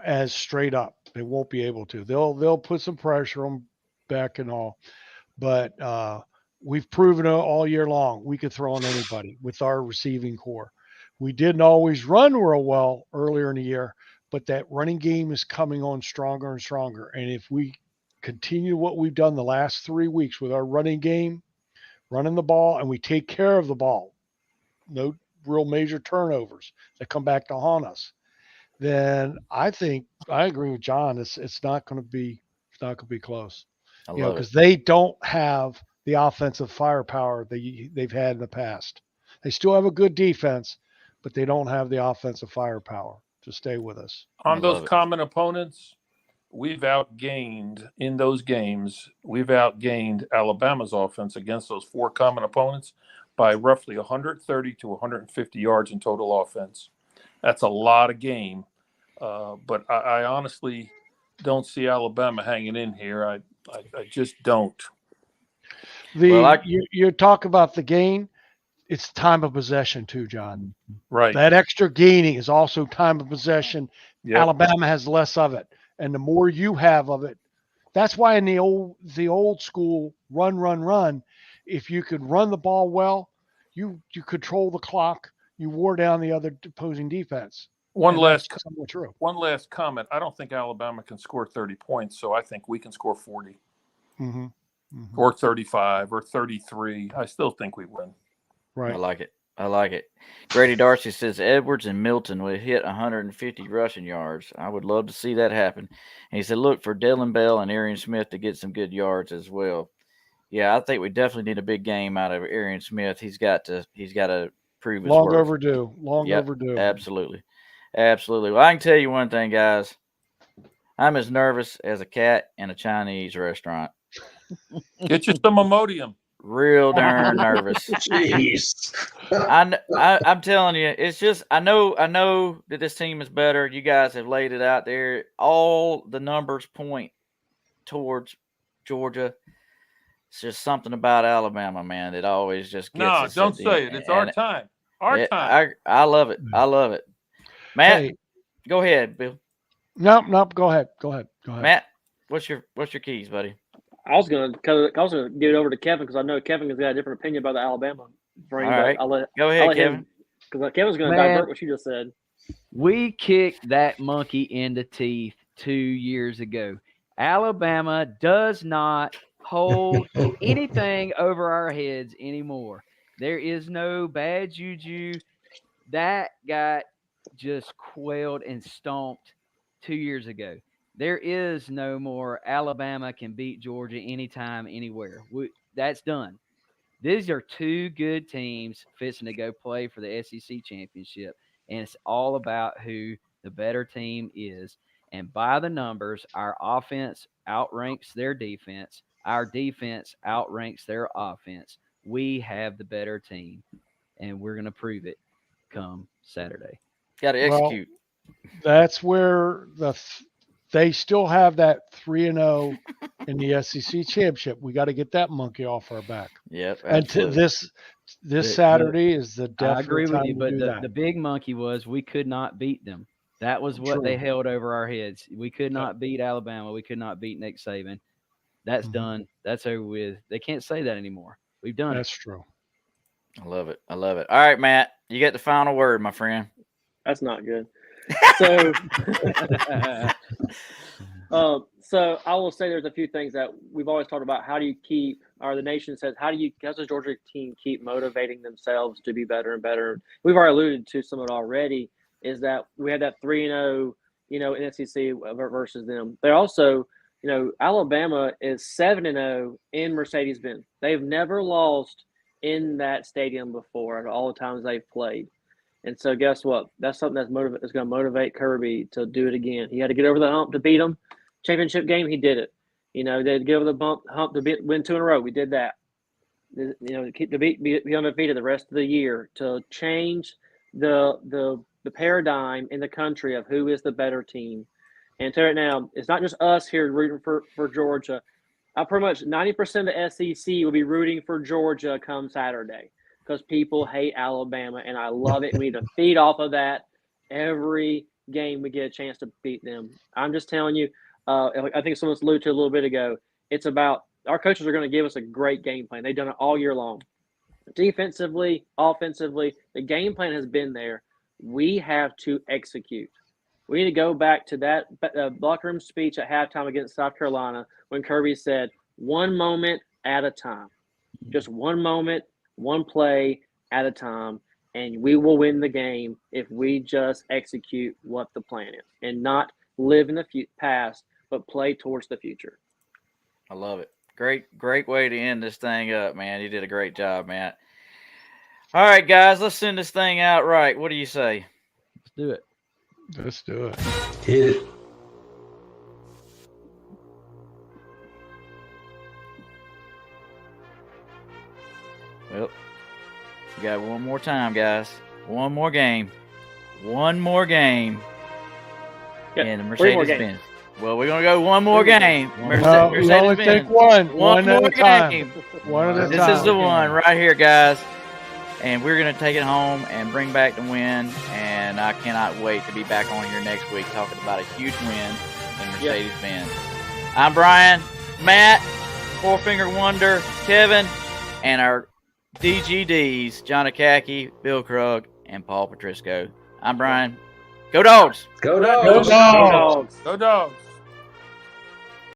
as straight up. They won't be able to. They'll put some pressure on Beck and all, but we've proven all year long we could throw on anybody with our receiving core. We didn't always run real well earlier in the year, but that running game is coming on stronger and stronger. And if we continue what we've done the last 3 weeks with our running game, running the ball, and we take care of the ball, no real major turnovers that come back to haunt us, then I think I agree with John. It's not going to be close. I love because they don't have the offensive firepower they've had in the past. They still have a good defense, but they don't have the offensive firepower to stay with us. On those common opponents, we've outgained in those games. We've outgained Alabama's offense against those 4 common opponents by roughly 130 to 150 yards in total offense. That's a lot of game, but I honestly don't see Alabama hanging in here. I just don't. You talk about the gain. It's time of possession too, John. Right. That extra gaining is also time of possession. Yep. Alabama has less of it, and the more you have of it, that's why in the old school run, if you could run the ball well, you control the clock, you wore down the other opposing defense. One last comment. I don't think Alabama can score 30 points, so I think we can score 40 or 35 or 33. I still think we win. Right. I like it. Grady Darcy says Edwards and Milton will hit 150 rushing yards. I would love to see that happen. And he said, look for Dylan Bell and Arian Smith to get some good yards as well. Yeah, I think we definitely need a big game out of Arian Smith. He's got to prove his worth. Overdue. Overdue. Absolutely. Well, I can tell you one thing, guys. I'm as nervous as a cat in a Chinese restaurant. Get you some Imodium. Real darn nervous. Jeez. I'm telling you, it's just I know that this team is better. You guys have laid it out there. All the numbers point towards Georgia. It's just something about Alabama, man, that always just gets us. No, don't say it. It's our time. Our time. I love it. Matt, go ahead, Bill. No, go ahead. Matt, what's your keys, buddy? I was gonna give it over to Kevin because I know Kevin has got a different opinion about the Alabama frame. All right, go ahead, Kevin. Because Kevin's gonna divert what you just said. We kicked that monkey in the teeth 2 years ago. Alabama does not hold anything over our heads anymore. There is no bad juju. That got just quailed and stomped 2 years ago. There is no more Alabama can beat Georgia anytime, anywhere. That's done. These are 2 good teams fixing to go play for the SEC championship, and it's all about who the better team is. And by the numbers, our offense outranks their defense. Our defense outranks their offense. We have the better team, and we're going to prove it come Saturday. Got to execute. Well, that's where they still have that 3-0 in the SEC championship. We got to get that monkey off our back. Yep. And this Saturday is the definite I agree with you, but the big monkey was we could not beat them. That was what they held over our heads. We could not beat Alabama. We could not beat Nick Saban. That's done. That's over with. They can't say that anymore. We've done That's true. I love it. All right, Matt, you get the final word, my friend. That's not good. So, so I will say there's a few things that we've always talked about. How do you keep, or the nation says, how does the Georgia team keep motivating themselves to be better and better? We've already alluded to some of it already. Is that we had that 3-0, in SEC versus them. They're also, Alabama is 7-0 in Mercedes-Benz. They've never lost in that stadium before at all the times they've played. And so guess what? That's something that's going to motivate Kirby to do it again. He had to get over the hump to beat them. Championship game, he did it. They had to get over the hump to win 2 in a row. We did that. Be undefeated the rest of the year to change the paradigm in the country of who is the better team. And to right now, it's not just us here rooting for Georgia. Pretty much 90% of the SEC will be rooting for Georgia come Saturday because people hate Alabama, and I love it. We need to feed off of that every game we get a chance to beat them. I'm just telling you, I think someone alluded to a little bit ago, it's about our coaches are going to give us a great game plan. They've done it all year long. Defensively, offensively, the game plan has been there. We have to execute. We need to go back to that locker room speech at halftime against South Carolina when Kirby said, 1 moment at a time. Just 1 moment, 1 play at a time, and we will win the game if we just execute what the plan is and not live in the past, but play towards the future. I love it. Great way to end this thing up, man. You did a great job, Matt. All right, guys, let's send this thing out right. What do you say? Let's do it. Let's do it. Hit it. Well, we got one more time, guys. One more game. One more game. Yep, And the 3 more Mercedes-Benz. games. Well, we're going to go one more game. No, we only take one. One at a time. One at a time. This is the one right here, guys. And we're going to take it home and bring back the win. And I cannot wait to be back on here next week talking about a huge win in Mercedes-Benz. I'm Brian, Matt, Four Finger Wonder, Kevin, and our DGDs, John Akaki, Bill Krug, and Paul Patrisco. I'm Brian. Go Dogs! Go Dogs! Go Dogs! Go Dogs!